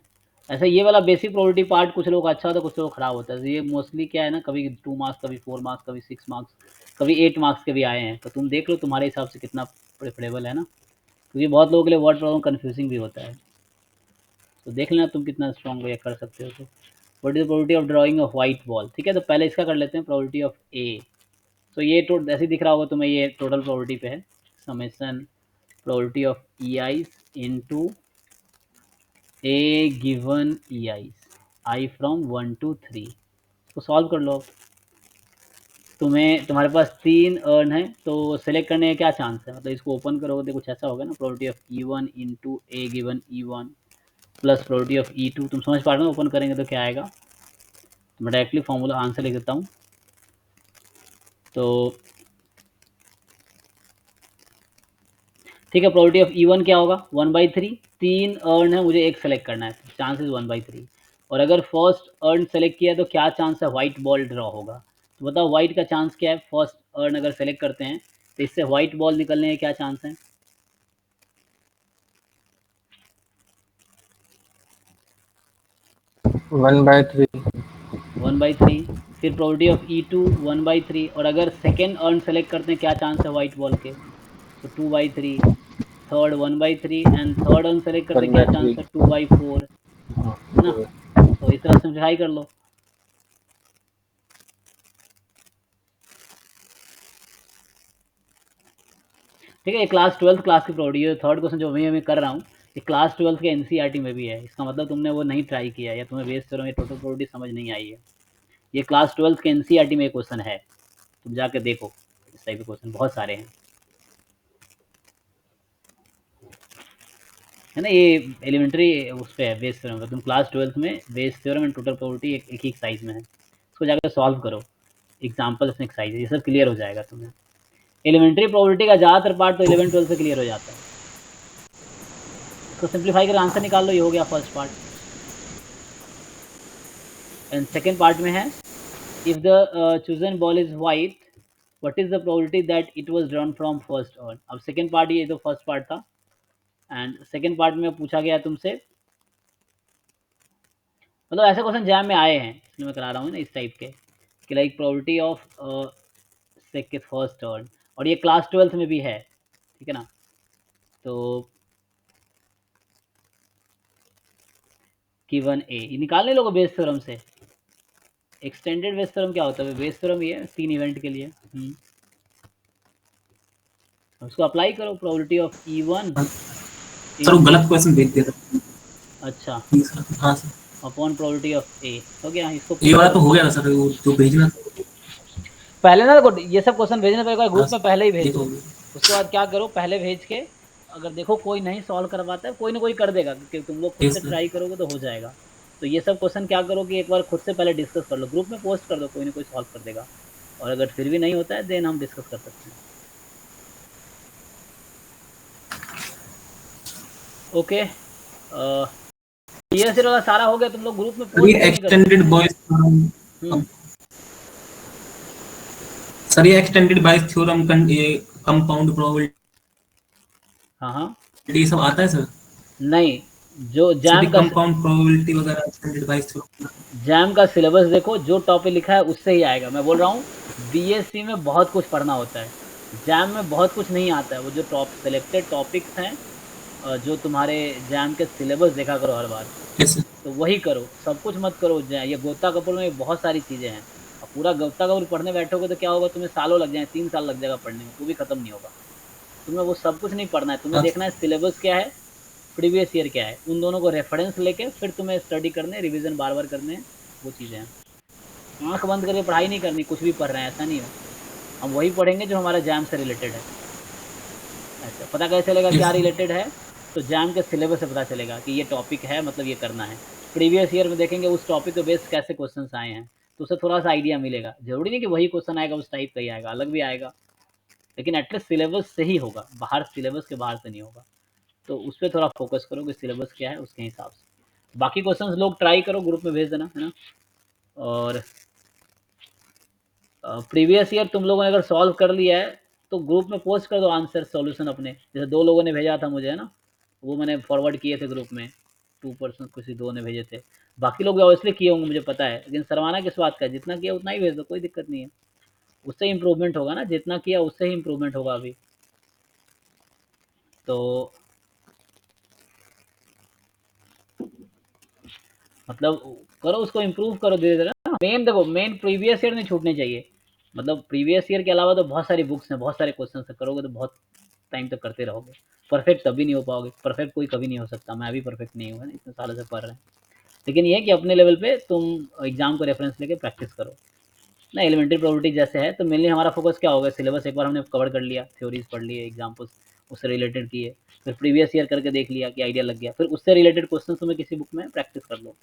ऐसा ये वाला बेसिक प्रोबेबिलिटी पार्ट कुछ लोग अच्छा होता है, कुछ लोग खराब होता है. ये मोस्टली क्या है ना, कभी 2 मार्क्स, कभी 4 मार्क्स, कभी 6 मार्क्स, कभी 8 मार्क्स के भी आए हैं. तो तुम देख लो तुम्हारे हिसाब से कितना प्रेफरेबल है ना, क्योंकि बहुत लोगों के लिए वर्ड प्रॉब्लम कन्फ्यूजिंग भी होता है. तो देख लेना तुम कितना स्ट्रॉन्ग ये कर सकते हो. तो what is the probability of drawing a white ball. ठीक है, तो पहले इसका कर लेते हैं, प्रोबेबिलिटी ऑफ ए. तो ये ऐसे दिख रहा होगा तुम्हें, ये टोटल प्रोबेबिलिटी पे है, summation probability of EI into A given E I from 1 to 3, इसको सॉल्व कर लो। तुम्हारे पास 3 अर्न है, तो सेलेक्ट करने का क्या चांस है, मतलब इसको ओपन करोगे तो कुछ ऐसा होगा ना, probability of E1 into A given E1 plus probability of E2। तुम समझ पा रहे हो, ओपन करेंगे तो क्या आएगा। तो मैं डायरेक्टली फॉर्मूला आंसर लिख देता हूँ। तो ठीक है, प्रोबेबिलिटी ऑफ E1 क्या होगा 1/3, 3 अर्न है, मुझे एक सेलेक्ट करना है, चांसेस 1/3। और अगर फर्स्ट अर्न सेलेक्ट किया तो क्या चांस है व्हाइट बॉल ड्रॉ होगा। तो बताओ व्हाइट का चांस क्या है, फर्स्ट अर्न अगर सेलेक्ट करते हैं तो इससे व्हाइट बॉल निकलने के क्या चांस है। One by three 1/3। फिर प्रोबेबिलिटी ऑफ E2 1/3, और अगर सेकेंड अर्न सेलेक्ट करते हैं क्या चांस है व्हाइट बॉल के, तो 2/3। Third 1/3 and third earn select करते वन क्या बाय चांस थ्री है 2/4, है ना। तो इस तरह सिम्प्लीफाई कर लो। ठीक है, ये क्लास 12th क्लास की प्रोबेबिलिटी है। थर्ड क्वेश्चन जो मैं कर रहा हूँ ये क्लास 12th के एनसीईआरटी में भी है, इसका मतलब तुमने वो नहीं ट्राई किया या तुम्हें बेस थ्योरम में टोटल प्रोबेबिलिटी समझ नहीं आई है। ये क्लास 12th के एनसीईआरटी में क्वेश्चन है, तुम जाके देखो, इस टाइप के क्वेश्चन बहुत सारे हैं, है ना। ये एलिमेंट्री उस पर है बेस थ्योरम का, तुम क्लास 12th में Bayes theorem and total probability एक ही साइज में है, इसको जाकर सॉल्व करो, एग्जाम्पल इसमें एक्साइज ये सब क्लियर हो जाएगा तुम्हें। एलिमेंट्री प्रोबेबिलिटी का ज़्यादातर पार्ट तो 11 12 से क्लियर हो जाता है। इसको सिंप्लीफाई कर आंसर निकाल लो, ये हो गया first part. And second part में है if the chosen ball is white what is the probability that it was drawn from first earn. अब सेकेंड पार्ट, ये तो फर्स्ट पार्ट था, एंड सेकेंड पार्ट में पूछा गया तुमसे, मतलब ऐसे क्वेश्चन जैम में आए हैं इसलिए मैं करा रहा हूँ ना इस टाइप के, कि like probability of second first earn, और ये क्लास 12th में भी है, ठीक है ना। तो गिवन ए ये निकालने लोगों बेस थ्योरम से। एक्सटेंडेड बेस थ्योरम क्या होता है, बेस थ्योरम ये 3 इवेंट के लिए। उसको अप्लाई करो, प्रोबेबिलिटी ऑफ E1 सर वो गलत क्वेश्चन भेज दिया था। अच्छा हाँ सर, अपॉन प्रोबेबिलिटी ऑफ ए हो गया। इसको ये वाला तो हो गया था सर, वो जो भेजना था। पहले ना देखो, ये सब क्वेश्चन भेजने पर ग्रुप में पहले ही भेज ये तो दो। हो गया। उसके बाद क्या करो, पहले भेज के अगर देखो कोई नहीं सॉल्व कर पाता है, कोई ना कोई कर देगा, क्योंकि तुम लोग खुद Yes, से sir. ट्राई करोगे तो हो जाएगा। तो ये सब क्वेश्चन क्या करो कि एक बार खुद से पहले डिस्कस कर लो, ग्रुप में पोस्ट कर दो, कोई ना कोई सॉल्व कर देगा। और अगर फिर भी नहीं होता है देन हम डिस्कस कर सकते हैं। ओके, ये वाला सारा हो गया, तुम लोग ग्रुप में सर ये पोस्ट नहीं कर सकते। एक्सटेंडेड बॉयज थ्योरम, सर ये एक्सटेंडेड बॉयज थ्योरम ये कंपाउंड प्रोबेबिलिटी हाँ हाँ, ये सब आता है सर। नहीं जो सर जैम ये का कंपाउंड प्रोबेबिलिटी वगैरह एक्सटेंडेड बॉयज थ्योरम। जैम का सिलेबस देखो, जो टॉपिक लिखा है उससे ही आएगा। मैं बोल रहा हूँ बीएससी में बहुत कुछ पढ़ना होता है, जैम में बहुत कुछ नहीं आता है। वो जो सिलेक्टेड टॉपिक्स हैं, जो तुम्हारे जैम के सिलेबस देखा करो हर बार, तो वही करो, सब कुछ मत करो। ये गोता कपूर में बहुत सारी चीज़ें हैं, अब पूरा गोता कपूर पढ़ने बैठोगे तो क्या होगा, तुम्हें सालों लग जाए, 3 साल लग जाएगा पढ़ने में, वो भी खत्म नहीं होगा। तुम्हें वो सब कुछ नहीं पढ़ना है, तुम्हें देखना है सिलेबस क्या है, प्रीवियस ईयर क्या है, उन दोनों को रेफरेंस लेके फिर तुम्हें स्टडी करने, रिवीजन बार बार करने, वो चीज़ें हैं। आँख बंद करके पढ़ाई नहीं करनी, कुछ भी पढ़ रहे हैं ऐसा नहीं हो। हम वही पढ़ेंगे जो हमारा जैम से रिलेटेड है। ऐसा पता कैसे चलेगा क्या रिलेटेड है, तो जैम के सिलेबस से पता चलेगा कि ये टॉपिक है, मतलब ये करना है। प्रीवियस ईयर में देखेंगे उस टॉपिक पे बेस्ड कैसे क्वेश्चन आए हैं, तो उससे थोड़ा सा आइडिया मिलेगा। जरूरी नहीं कि वही क्वेश्चन आएगा उस टाइप का ही आएगा, अलग भी आएगा, लेकिन एटलीस्ट सिलेबस से ही होगा, बाहर सिलेबस के बाहर से नहीं होगा। तो उस पर थोड़ा फोकस करो कि सिलेबस क्या है उसके हिसाब से। बाकी क्वेश्चंस लोग ट्राई करो, ग्रुप में भेज देना, है ना। और प्रीवियस ईयर तुम लोगों ने अगर सॉल्व कर लिया है तो ग्रुप में पोस्ट कर दो आंसर सॉल्यूशन अपने, जैसे 2 लोगों ने भेजा था मुझे, है ना, वो मैंने फॉरवर्ड किए थे ग्रुप में, 2% किसी 2 ने भेजे थे। बाकी लोग ऑब्वियसली किए होंगे मुझे पता है, लेकिन शर्माना किस बात का है, जितना किया उतना ही भेज दो, कोई दिक्कत नहीं है। उससे इम्प्रूवमेंट होगा ना, जितना किया उससे ही इम्प्रूवमेंट होगा अभी। तो मतलब करो, उसको इम्प्रूव करो धीरे धीरे ना। मेन देखो, मेन प्रीवियस ईयर नहीं छूटनी चाहिए, मतलब प्रीवियस ईयर के अलावा तो बहुत सारी बुक्स हैं, बहुत सारे क्वेश्चन है, करोगे तो बहुत टाइम तक करते रहोगे। परफेक्ट तभी नहीं हो पाओगे, परफेक्ट कोई कभी नहीं हो सकता, मैं भी परफेक्ट नहीं हूँ, है ना, इतने सालों से पढ़ रहे हैं। लेकिन ये है कि अपने लेवल पे तुम एग्जाम को रेफरेंस लेके प्रैक्टिस करो ना। एलिमेंट्री प्रोबेबिलिटी जैसे है तो मेनली हमारा फोकस क्या होगा, सिलेबस एक बार हमने कवर कर लिया, थ्योरीज पढ़ लिए, एग्जाम्पल्स उससे रिलेटेड किए, फिर प्रीवियस ईयर करके देख लिया कि आइडिया लग गया, फिर उससे रिलेटेड क्वेश्चन तुम्हें किसी बुक में प्रैक्टिस कर लो,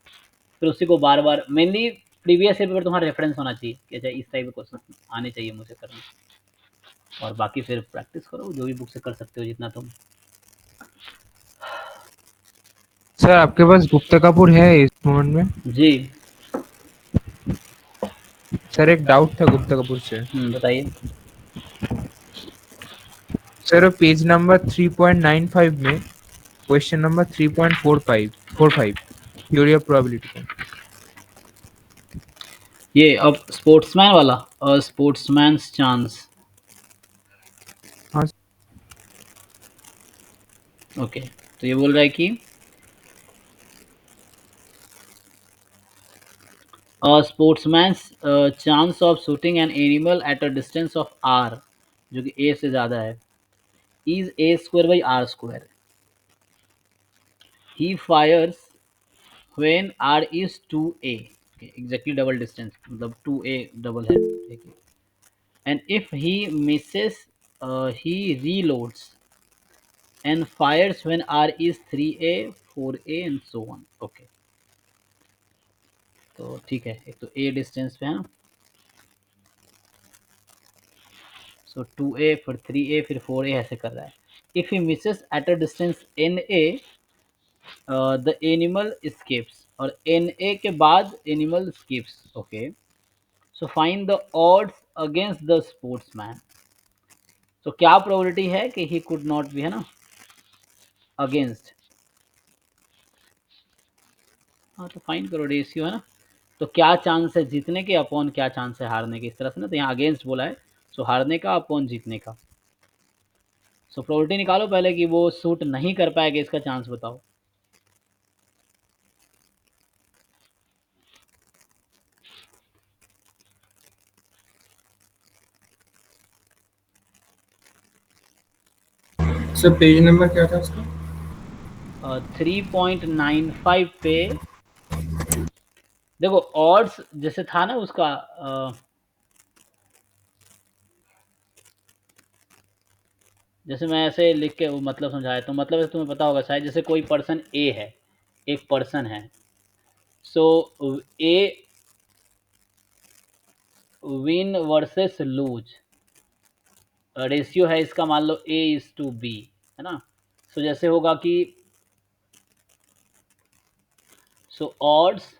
फिर उसी को बार बार, मेनली प्रीवियस ईयर पेपर तुम्हारा रेफरेंस होना चाहिए कि अच्छा इस टाइप के क्वेश्चन आने चाहिए मुझे करने, और बाकी फिर प्रैक्टिस करो जो भी बुक से कर सकते हो जितना तुम। सर आपके पास गुप्ता कपूर है इस मोमेंट में? जी सर एक डाउट था गुप्ता कपूर से। बताइए। सर पेज नंबर 3.95 में question number 3.45 theory of probability का। ये अब स्पोर्ट्समैन वाला, और स्पोर्ट्समैन्स चांस, हाँ ओके। तो ये बोल रहा है कि sportsman's chance of shooting an animal at a distance of r, जो कि ए से ज़्यादा है, is a square by r square. He fires when r is 2a, exactly double distance, मतलब 2a डबल है, ठीक है। And if he misses he reloads and fires when R is 3a, 4a and so on, okay. तो ठीक है, एक तो a डिस्टेंस पे है ना, सो 2a फिर 3a फिर 4a ऐसे कर रहा है। If he Mrs eight a distance na, the animal scapes, और na के बाद animal scapes, okay. So find the odds against the sportsman. तो क्या प्रोबेबिलिटी है कि ही कुड नॉट बी, है ना, अगेंस्ट, हाँ तो फाइंड करो रेशियो, है ना। तो क्या चांस है जीतने के अपॉन क्या चांस है हारने के, इस तरह से ना। तो यहाँ अगेंस्ट बोला है, सो हारने का अपॉन जीतने का। सो प्रोबेबिलिटी निकालो पहले कि वो सूट नहीं कर पाएगा, इसका चांस बताओ। सर पेज नंबर क्या था उसका? 3.95 पे देखो, ऑड्स जैसे था ना उसका, जैसे मैं ऐसे लिख के वो मतलब समझाया, तो मतलब है तुम्हें पता होगा शायद, जैसे कोई पर्सन ए है, एक पर्सन है, so a win versus lose, ratio है इसका, मान लो a इज टू बी, है ना। सो जैसे होगा कि so odds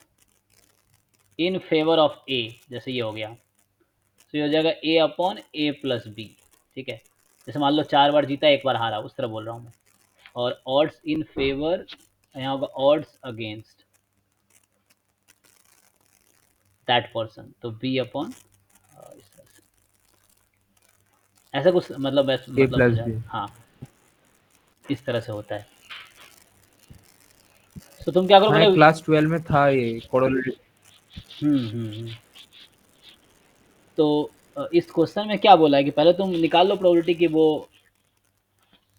in favour of a, जैसे ये हो गया, तो ये हो जाएगा a upon a plus B, ठीक है। जैसे मान लो 4 बार जीता 1 बार हारा, उस तरह बोल रहा हूँ मैं। और ऑड्स इन फेवर, यहाँ होगा ऑड्स अगेंस्ट दैट पर्सन, तो b अपॉन, इस तरह से, ऐसा कुछ मतलब, ऐसा a मतलब प्लस समझा, बी। हाँ इस तरह से होता है। तो तुम क्या करो हाँ पहले, क्लास 12 में था ये कोडोलिटी। हम्म। तो इस क्वेश्चन में क्या बोला है कि पहले तुम निकाल लो प्रोबेबिलिटी कि वो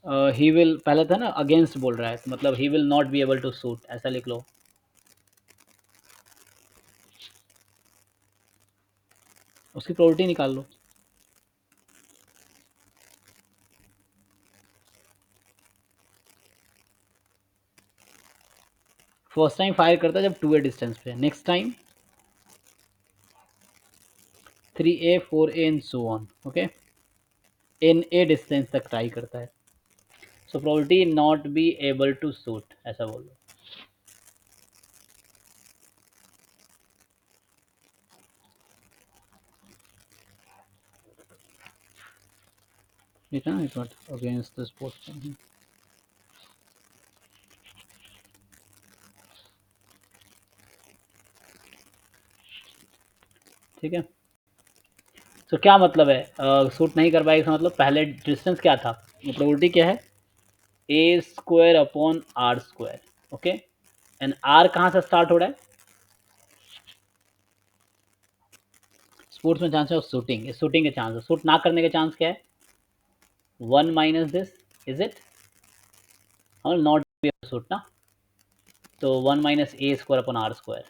ही विल, पहले था ना अगेंस्ट बोल रहा है, तो मतलब he will not be able to shoot, ऐसा लिख लो। उसकी प्रोबेबिलिटी निकाल लो। फर्स्ट टाइम फायर करता है जब 2a डिस्टेंस पे, next time 3a 4a and so on, okay. na distance तक ट्राई करता है, so probability not be able to shoot, ऐसा बोल लो। ठीक है ना, it not against the sports, ठीक है। तो क्या मतलब है शूट नहीं कर पाएगा, इसका मतलब पहले डिस्टेंस क्या था, प्रोबेबिलिटी क्या है, a square upon r square, okay. And r कहाँ से स्टार्ट हो रहा है, स्पोर्ट्स में चांस है शूटिंग, शूटिंग के चांस, शूट ना करने के चांस क्या है, 1 minus this, is it? Will not be able to suit ना, so 1 minus a square upon r square.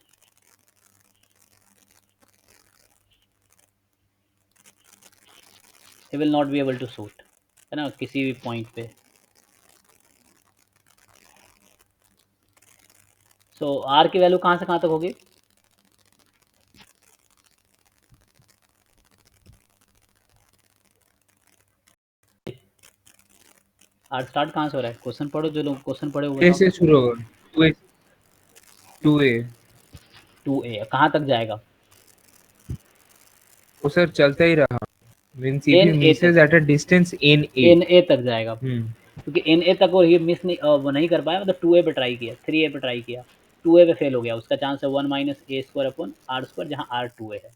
He will not be able to suit, है ना, किसी भी पॉइंट पे. सो आर की वैल्यू कहाँ से कहाँ तक होगी? आर स्टार्ट कहाँ से हो रहा है? क्वेश्चन पढ़ो, जो लोग क्वेश्चन पढ़े हुए ए से शुरू होगा, 2a 2a कहाँ तक जाएगा? वो सर चलता ही रहा, means if NA you Mrs eight a distance na NA तक जाएगा, क्योंकि NA तक और ये मिस नहीं, वो नहीं कर पाया, मतलब 2a पे ट्राई किया, 3a पे ट्राई किया, 2a पे फेल हो गया, उसका चांस है 1 minus a square upon r square, जहाँ आर 2a है.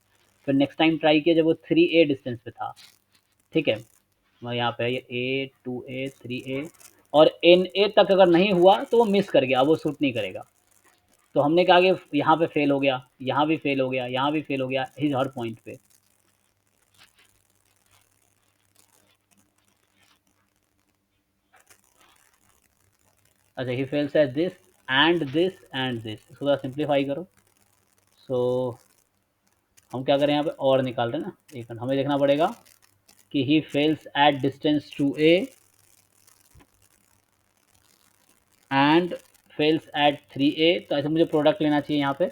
फिर नेक्स्ट टाइम ट्राई किया जब वो 3a डिस्टेंस पे था, ठीक है, मैं यहाँ पे ये a 2a 3a, और NA तक अगर नहीं हुआ तो वो मिस कर गया, अब वो शूट नहीं करेगा. तो हमने कहा कि यहाँ पे फेल हो गया, यहाँ भी फेल हो गया, यहाँ भी फेल हो गया, हिज हर पॉइंट पे. अच्छा, ही fails at this and this and this. इसको थोड़ा सिंप्लीफाई करो. सो हम क्या करें यहाँ पे, और निकाल रहे हैं ना, एक मिनट, हमें देखना पड़ेगा कि he fails at distance 2a and fails at 3a. तो ऐसे मुझे प्रोडक्ट लेना चाहिए यहाँ पे.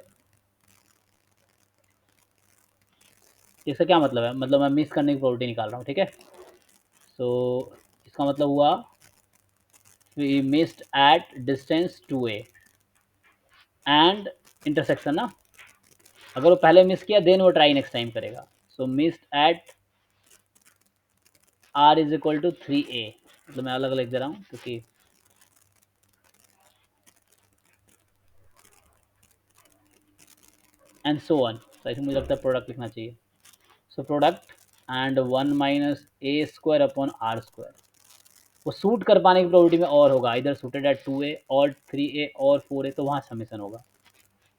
इसका क्या मतलब है? मतलब मैं मिस करने की प्रोबेबिलिटी निकाल रहा हूँ, ठीक है. सो इसका मतलब हुआ we missed at distance 2a and intersection ना, अगर वो पहले मिस किया देन वो ट्राई नेक्स्ट टाइम करेगा. So missed at r is equal to 3a, मतलब मैं अलग अलग लिख दे रहा हूँ क्योंकि एंड सो ऑन. तो ऐसे मुझे लगता है प्रोडक्ट लिखना चाहिए. So product and 1 minus a square upon r square, वो सूट कर पाने की प्रोबेबिलिटी में और होगा, इधर सूटेड एट 2a और 3a और 4a, तो वहाँ समीशन होगा.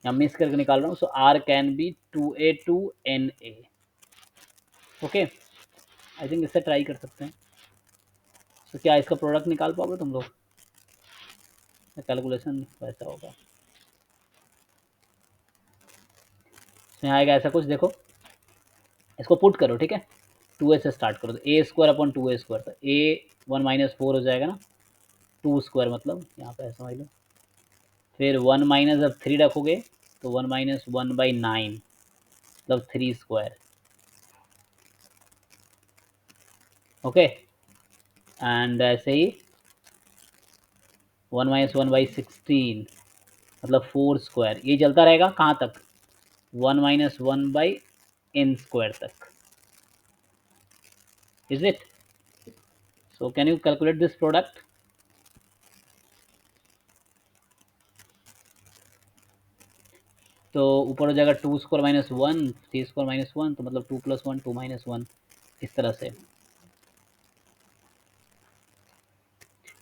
यहाँ मिस करके निकाल रहा हूँ. सो r can be 2a to na. Okay, I think इससे ट्राई कर सकते हैं. तो क्या इसका प्रोडक्ट निकाल पाओगे तुम लोग? कैलकुलेशन वैसा होगा. यहाँ आएगा ऐसा कुछ, देखो इसको पुट करो, ठीक है. 2a से स्टार्ट करो, तो a square upon 2a square, तो a 1 माइनस 4 हो जाएगा ना, 2 स्क्वायर मतलब यहाँ पे समझ लो. फिर 1 माइनस, अब 3 रखोगे तो 1 माइनस 1/9 मतलब 3 स्क्वायर. ओके, एंड ऐसे ही 1 माइनस 1/16 मतलब 4 स्क्वायर. ये चलता रहेगा कहाँ तक? 1 माइनस 1/n स्क्वायर तक. Is it? So can you calculate this product? तो ऊपर हो जाएगा 2 स्क्वायर माइनस 1, 3 स्क्वायर माइनस 1, तो मतलब 2 प्लस 1 2 माइनस 1, इस तरह से.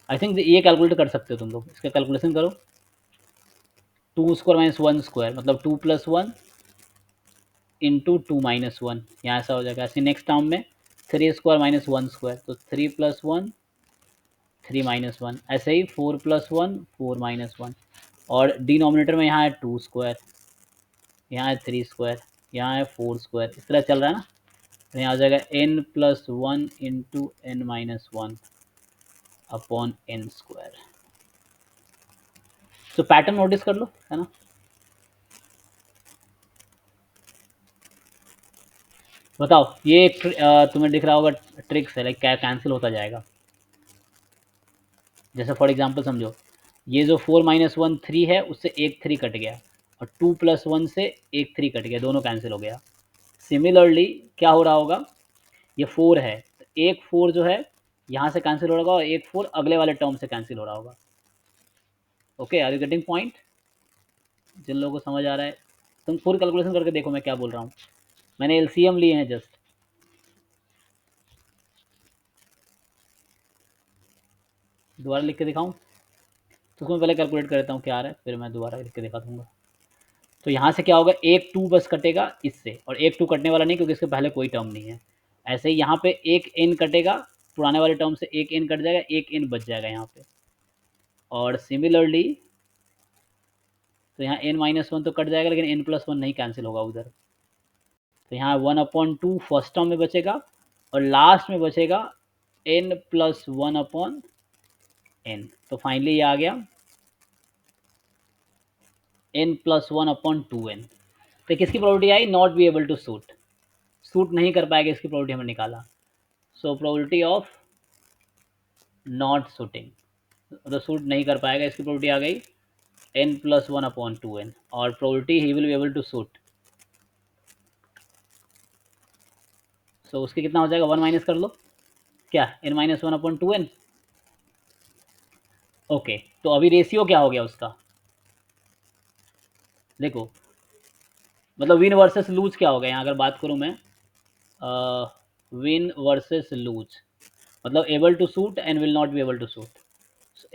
आई थिंक ये कैलकुलेट कर सकते हो तुम लोग. इसका कैलकुलेशन करो. 2 स्क्वायर माइनस 1 स्क्वायर मतलब 2 प्लस 1 इंटू 2 माइनस 1, यहाँ ऐसा हो जाएगा. ऐसे नेक्स्ट टर्म में 3 स्क्वायर माइनस 1 स्क्वायर, तो 3 प्लस 1 3 माइनस 1. ऐसे ही 4 प्लस 1 4 माइनस 1, और डिनोमिनेटर में यहाँ है 2 स्क्वायर, यहाँ है 3 स्क्वायर, यहाँ है 4 स्क्वायर, इस तरह चल रहा है ना. तो यहाँ आ जाएगा n plus 1 into n minus 1 upon n square. तो पैटर्न नोटिस कर लो, है ना. बताओ, ये तुम्हें दिख रहा होगा ट्रिक्स है, लाइक क्या कैंसिल होता जाएगा. जैसे फॉर एग्जांपल समझो, ये जो 4 माइनस 1 3 है, उससे एक 3 कट गया, और 2 प्लस 1 से एक 3 कट गया, दोनों कैंसिल हो गया. सिमिलरली क्या हो रहा होगा, ये 4 है, तो एक 4 जो है यहाँ से कैंसिल हो रहा होगा, और एक 4 अगले वाले टर्म से कैंसिल हो रहा होगा. Okay, are you getting point? जिन लोगों को समझ आ रहा है, तुम पूरी कैलकुलेशन करके देखो मैं क्या बोल रहा हूँ. मैंने एलसीएम लिए हैं जस्ट. दोबारा लिख के दिखाऊं? तो उसको मैं पहले कैलकुलेट कर लेता हूँ क्या आ रहा है, फिर मैं दोबारा लिख के दिखा दूंगा. तो यहाँ से क्या होगा, एक 2 बस कटेगा इससे, और एक 2 कटने वाला नहीं क्योंकि इसके पहले कोई टर्म नहीं है. ऐसे ही यहाँ पे एक n कटेगा पुराने वाले टर्म से एक एन कट जाएगा, एक एन बच जाएगा यहाँ पे। और सिमिलरली तो यहाँ n-1 तो कट जाएगा, लेकिन n+1 नहीं कैंसिल होगा उधर। तो यहाँ 1/2 फर्स्ट टर्म में बचेगा और लास्ट में बचेगा n+1/n। तो फाइनली ये आ गया n+1/2n। तो किसकी प्रॉपर्टी आई? Not be able to suit, suit नहीं कर पाएगा, इसकी प्रॉपर्टी हमने निकाला। So property of not suiting, तो सूट नहीं कर पाएगा, इसकी प्रॉपर्टी आ गई n+1/2n। और property he will be able to suit, so उसके कितना हो जाएगा? 1 माइनस कर लो, क्या n-1/2n। ओके, तो अभी रेशियो क्या हो गया उसका? देखो मतलब विन वर्सेस लूज क्या हो गया यहाँ, अगर बात करूँ मैं विन वर्सेस लूज, मतलब able to shoot and will not be able to shoot.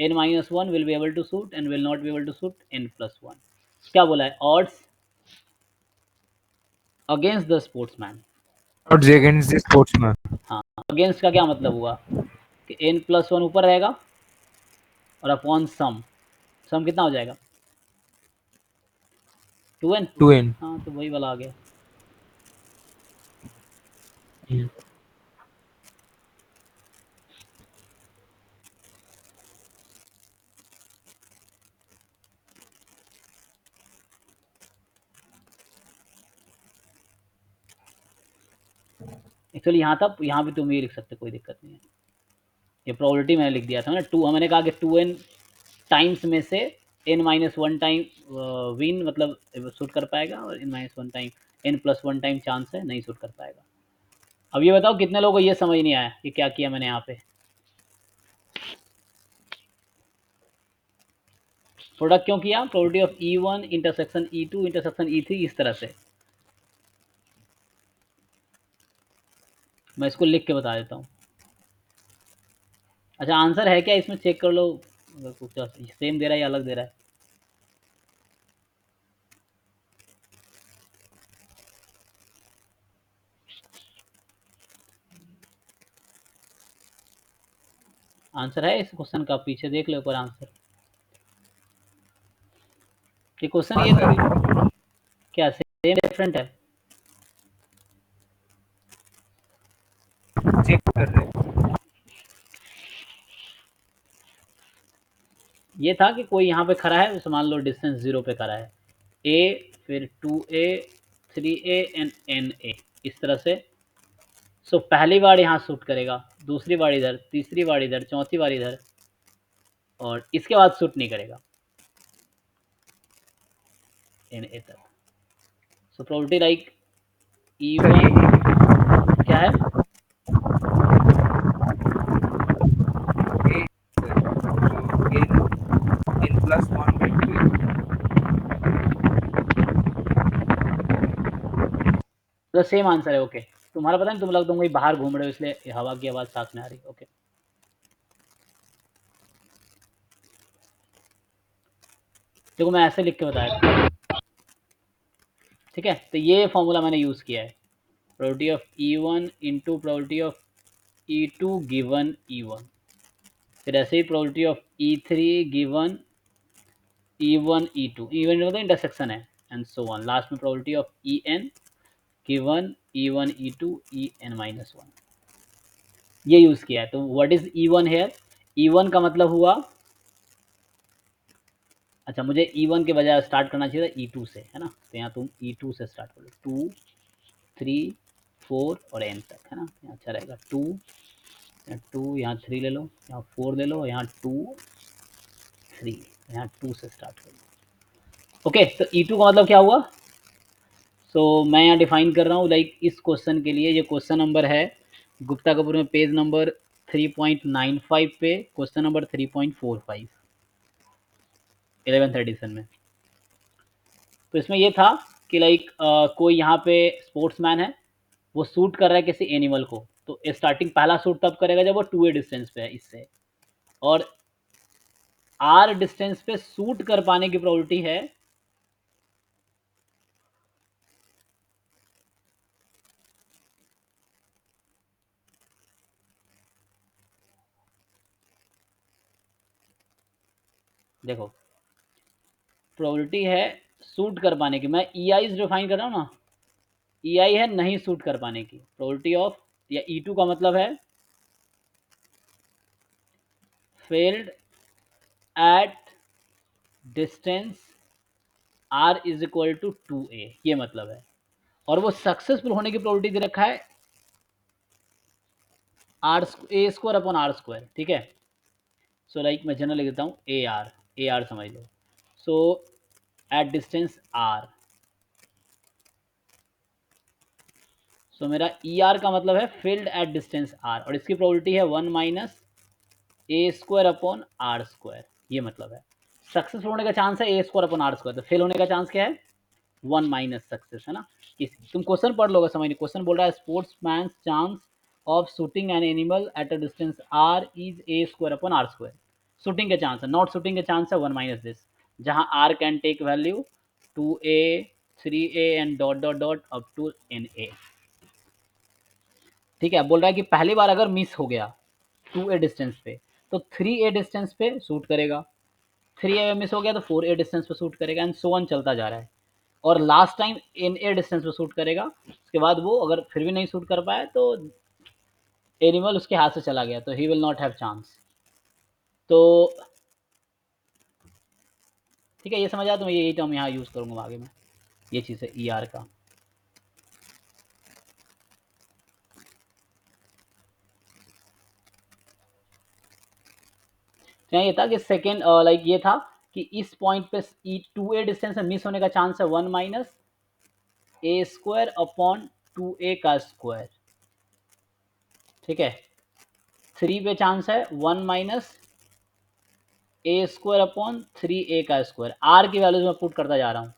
n-1 will be able to shoot and will not be able to shoot n+1। क्या बोला है? Odds against the sportsman. Odds against the sportsman. हाँ, अगेंस्ट का क्या मतलब हुआ कि n+1 ऊपर रहेगा और अपॉन सम, सम कितना हो जाएगा? 2n। 2n. हाँ, तो वही वाला आ गया। एक्चुअली यहाँ था, यहाँ भी तुम ये लिख सकते, कोई दिक्कत नहीं है। ये प्रोबेबिलिटी मैंने लिख दिया था ना, 2, मैंने कहा कि 2n टाइम्स में से n-1 टाइम विन मतलब शूट कर पाएगा और n-1 time n+1 time chance है नहीं शूट कर पाएगा। अब ये बताओ कितने लोगों को ये समझ नहीं आया कि क्या किया मैंने यहाँ पे? प्रोडक्ट क्यों किया? Probability of E1 intersection E2 intersection E3, इस तरह से। मैं इसको लिख के बता देता हूँ। अच्छा, आंसर है क्या इसमें? चेक कर लो, सेम दे रहा है या अलग दे रहा है। आंसर है इस क्वेश्चन का? पीछे देख लो एक बार आंसर। ये क्वेश्चन ये थोड़ी क्या सेम डिफरेंट है? चेक कर रहे हैं। ये था कि कोई यहाँ पे खड़ा है, तो मान लो डिस्टेंस 0 पे खड़ा है, a फिर 2a 3a एंड na, इस तरह से। सो पहली बार यहाँ शूट करेगा, दूसरी बार इधर, तीसरी बार इधर, चौथी बार इधर, और इसके बाद शूट नहीं करेगा na तक। सो प्रोबेबिलिटी लाइक E1 क्या है? तो सेम आंसर है। ओके, तुम्हारा पता नहीं, तुम लोग तुम कहीं बाहर घूम रहे हो इसलिए हवा की आवाज़ साथ में आ रही है। ओके, देखो मैं ऐसे लिख के बताया था, ठीक है? तो ये फॉर्मूला मैंने यूज़ किया है, probability of E1 into probability of E2 given E1, फिर ऐसे ही probability of E3 given E1 E2, E1 मतलब इंटरसेक्शन है, एंड सो ऑन। लास्ट में probability of En given E1 E2 En-1, ये यूज़ किया है। तो what is E1 hair? E1 का मतलब हुआ, अच्छा मुझे E1 के बजाय स्टार्ट करना चाहिए था E2 से, है ना? तो यहाँ तुम E2 से स्टार्ट कर लो, 2 3 4 और n तक, है ना? यहाँ अच्छा रहेगा 2 यहाँ 3 ले लो, यहाँ 4 ले लो, यहाँ 2 3, यहाँ 2 से स्टार्ट कर लो। ओके, तो E2 का मतलब क्या हुआ? सो मैं यहाँ डिफाइन कर रहा हूँ, लाइक इस क्वेश्चन के लिए, ये क्वेश्चन नंबर है गुप्ता कपूर में पेज नंबर 3.95 पे, क्वेश्चन नंबर 3.45 11th एडिशन में। तो इसमें ये था कि लाइक कोई यहाँ पे स्पोर्ट्समैन है, वो शूट कर रहा है किसी एनिमल को, तो स्टार्टिंग पहला शूट तब करेगा जब वो 2a डिस्टेंस पे है इससे, और r डिस्टेंस पे शूट कर पाने की प्रोबेबिलिटी है देखो प्रोबेबिलिटी है सूट कर पाने की, मैं ई आई डिफाइन कर रहा हूँ ना, ई आई है नहीं सूट कर पाने की, प्रोबेबिलिटी ऑफ, या ई टू का मतलब है failed at distance r is equal to 2a, ये मतलब है। और वो सक्सेसफुल होने की प्रोबेबिलिटी दे रखा है r a square upon r square, ठीक है। सो लाइक मैं जनरल लिख देता हूँ ए आर समझ लो। सो एट डिस्टेंस आर, सो मेरा ई आर का मतलब है फील्ड एट डिस्टेंस आर, और इसकी प्रोबेबिलिटी है 1 minus a square upon r square, ये मतलब है। सक्सेसफुल होने का चांस है a square upon r square, तो फेल होने का चांस क्या है 1 माइनस सक्सेस, है ना। तुम क्वेश्चन पढ़ लोगे समझ नहीं, क्वेश्चन बोल रहा है sportsman chance of shooting an animal at a distance r is a square upon r square. Shooting के चांस है, नॉट शूटिंग के चांस है 1 माइनस दिस, जहां r can take value 2a 3a and dot dot dot up to na, ठीक है। बोल रहा है कि पहली बार अगर मिस हो गया 2a डिस्टेंस पे तो 3a डिस्टेंस पे शूट करेगा, 3a मिस हो गया तो 4a डिस्टेंस पे शूट करेगा, एंड सो ऑन चलता जा रहा है। और last time in A distance पे शूट करेगा, उसके बाद वो अगर फिर भी नहीं शूट कर पाया तो एनिमल उसके हाथ से चला गया, तो ही विल नॉट हैव चांस। तो ठीक है, ये समझ आया, तो मैं यही टर्म यहाँ यूज़ करूँगा आगे में, ये चीज़ है ई आर का। तो ये था कि सेकेंड लाइक ये था कि इस पॉइंट पे 2a डिस्टेंस में मिस होने का चांस है 1 minus a square upon 2a का स्क्वायर, ठीक है। 3 पे चांस है 1 minus a square upon 3a का स्क्वायर, आर की वैल्यूज में पुट करता जा रहा हूँ,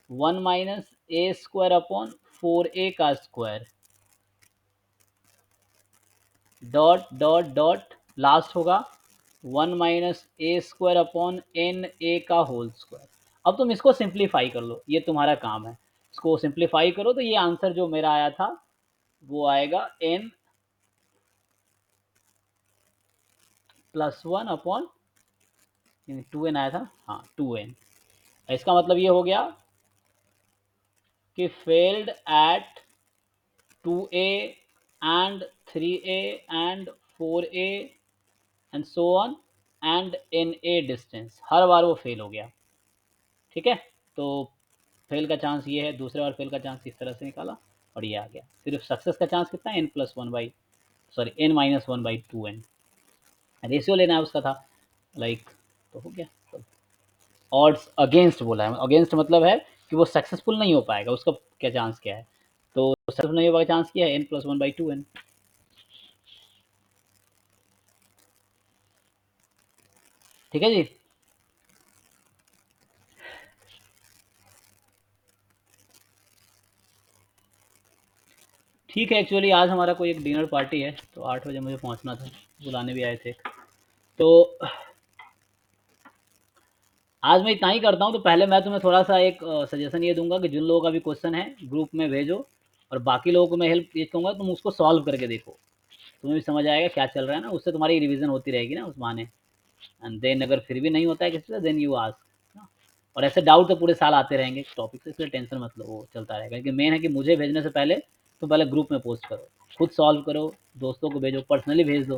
1 minus a square upon 4a का square dot dot dot last होगा 1 minus a square upon n a का होल स्क्वायर। अब तुम इसको सिंप्लीफाई कर लो, ये तुम्हारा काम है, इसको सिंप्लीफाई करो तो ये आंसर जो मेरा आया था वो आएगा n प्लस 1 अपॉन 2n आया था, हाँ 2n। इसका मतलब ये हो गया कि failed at 2a and 3a and 4a and so on and na distance, हर बार वो फेल हो गया, ठीक है। तो फेल का चांस ये है, दूसरे बार फेल का चांस इस तरह से निकाला और ये आ गया। सिर्फ सक्सेस का चांस कितना है n plus 1 by n minus 1 by 2n, ratio लेना है उसका था लाइक, तो हो गया। तो ऑड्स अगेंस्ट बोला है, अगेंस्ट मतलब है कि वो सक्सेसफुल नहीं हो पाएगा, उसका क्या चांस क्या है, तो सक्सेसफुल नहीं हो पाएगा चांस क्या है n प्लस 1 बाई 2n, ठीक है जी। ठीक है, एक्चुअली आज हमारा कोई एक डिनर पार्टी है, तो 8 बजे मुझे पहुंचना था, बुलाने भी आए थे, तो आज मैं इतना ही करता हूँ। तो पहले मैं तुम्हें थोड़ा सा एक सजेशन ये दूंगा कि जिन लोगों का भी क्वेश्चन है ग्रुप में भेजो, और बाकी लोगों को मैं हेल्प ये कहूँगा तुम उसको सॉल्व करके देखो, तुम्हें भी समझ आएगा क्या चल रहा है ना, उससे तुम्हारी रिवीजन होती रहेगी ना उस बहाने। एंड देन अगर फिर भी नहीं होता है किसी से, देन यू आस्क, और ऐसे डाउट तो पूरे साल आते रहेंगे टॉपिक से, इसलिए टेंशन मत लो, वो चलता रहेगा। लेकिन मेन है कि मुझे भेजने से पहले तुम पहले ग्रुप में पोस्ट करो, खुद सॉल्व करो, दोस्तों को भेजो, पर्सनली भेज दो,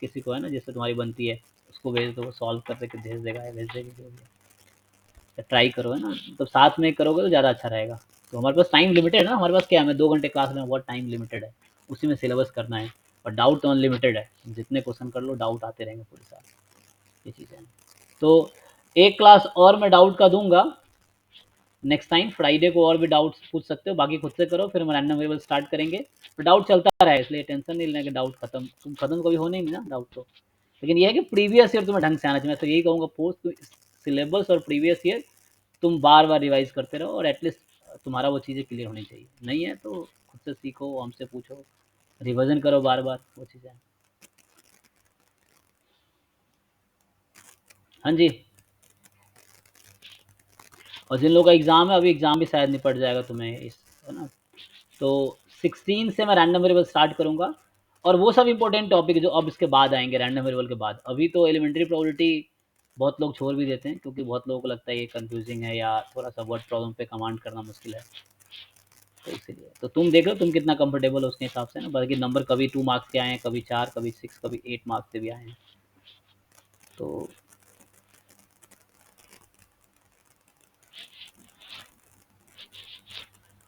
किसी को है ना जिससे तुम्हारी बनती है उसको भेज दो, सॉल्व करके भेज देगा या भेज देगी, जो भी है। ट्राई करो, है ना, तो साथ में करोगे तो ज़्यादा अच्छा रहेगा। तो हमारे पास टाइम लिमिटेड है ना, हमारे पास क्या है, 2 घंटे क्लास में, बहुत टाइम लिमिटेड है, उसी में सिलेबस करना है, और डाउट तो अनलिमिटेड है, जितने क्वेश्चन कर लो डाउट आते रहेंगे पूरे साल, ये चीज़ें हैं। तो एक क्लास और मैं डाउट का दूंगा नेक्स्ट टाइम, फ्राइडे को और भी डाउट्स पूछ सकते हो, बाकी खुद से करो, फिर हम रैंडम वेरिएबल स्टार्ट करेंगे। तो डाउट चलता रहा है, इसलिए टेंशन नहीं लेना कि डाउट खत्म कभी होने ही नहीं ना डाउट तो। लेकिन ये है कि प्रीवियस ईयर तुम्हें ढंग से आना चाहिए, मैं तो यही कहूँगा, पोस्ट सिलेबस और प्रीवियस ईयर तुम बार बार रिवाइज करते रहो, और एटलीस्ट तुम्हारा वो चीज़ें क्लियर होनी चाहिए। नहीं है तो खुद से सीखो, हमसे पूछो, रिविजन करो बार बार वो चीज़ें। हाँ जी, और जिन लोगों का एग्ज़ाम है, अभी एग्ज़ाम भी शायद निपट जाएगा तुम्हें इस, है ना। तो 16 से मैं रैंडम वेरिएबल स्टार्ट करूँगा, और वो सब इंपॉर्टेंट टॉपिक जो अब इसके बाद आएंगे रैंडम वेरिएबल के बाद। अभी तो एलिमेंट्री प्रोबेबिलिटी बहुत लोग छोड़ भी देते हैं क्योंकि बहुत लोगों को लगता है ये कंफ्यूजिंग है या थोड़ा सा वर्ड प्रॉब्लम पे कमांड करना मुश्किल है, तो इसीलिए तो तुम देख लो तुम कितना कंफर्टेबल हो उसके हिसाब से ना। बाकी नंबर कभी 2 मार्क्स के आए हैं, कभी 4, कभी 6, कभी 8 मार्क्स से भी आए हैं। तो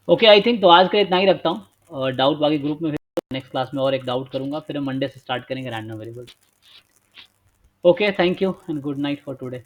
ओके, आई थिंक तो आज का इतना ही रखता हूँ, और डाउट बाकी ग्रुप में, नेक्स्ट क्लास में और एक डाउट करूंगा, फिर हम मंडे से स्टार्ट करेंगे random variable. Okay, thank you and good night for today.